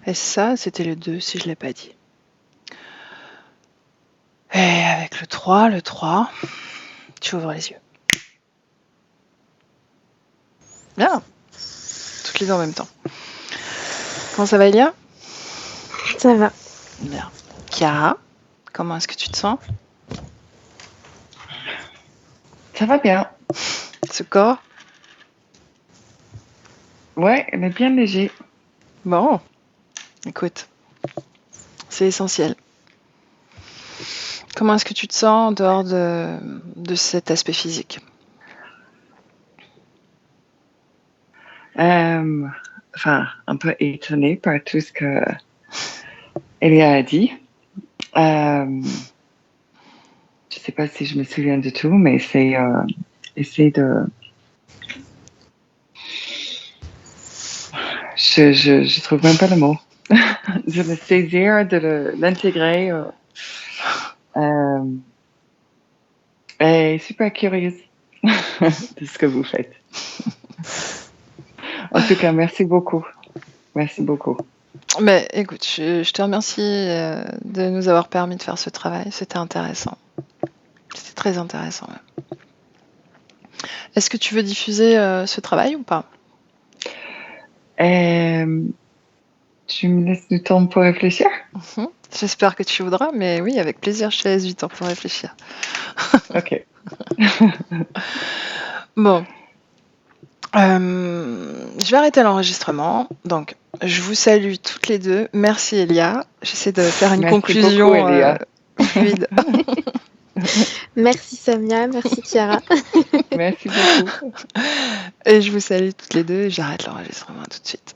Et ça, c'était le 2 si je ne l'ai pas dit. Et avec le 3, tu ouvres les yeux. Bien. Toutes les deux en même temps. Comment ça va, Elia? Ça va. Bien. Chiara, comment est-ce que tu te sens? Ça va bien. Ce corps? Ouais, mais bien léger. Bon. Écoute, c'est essentiel. Comment est-ce que tu te sens en dehors de cet aspect physique? Enfin, un peu étonnée par tout ce que Elia a dit. Je sais pas si je me souviens de tout, mais c'est essayer de. Je trouve même pas le mot. De le saisir, de l'intégrer. Et super curieuse de ce que vous faites. En tout cas, merci beaucoup. Merci beaucoup. Mais écoute, je te remercie de nous avoir permis de faire ce travail. C'était intéressant. C'était très intéressant même. Est-ce que tu veux diffuser ce travail ou pas? Tu me laisses du temps pour réfléchir? J'espère que tu voudras, mais oui, avec plaisir, je te laisse du temps pour réfléchir. Ok. Bon. Je vais arrêter l'enregistrement. Donc, je vous salue toutes les deux. Merci Elia. J'essaie de faire une Merci conclusion beaucoup, Elia. fluide. Merci Samia, merci Chiara. Merci beaucoup. Et je vous salue toutes les deux et j'arrête l'enregistrement tout de suite.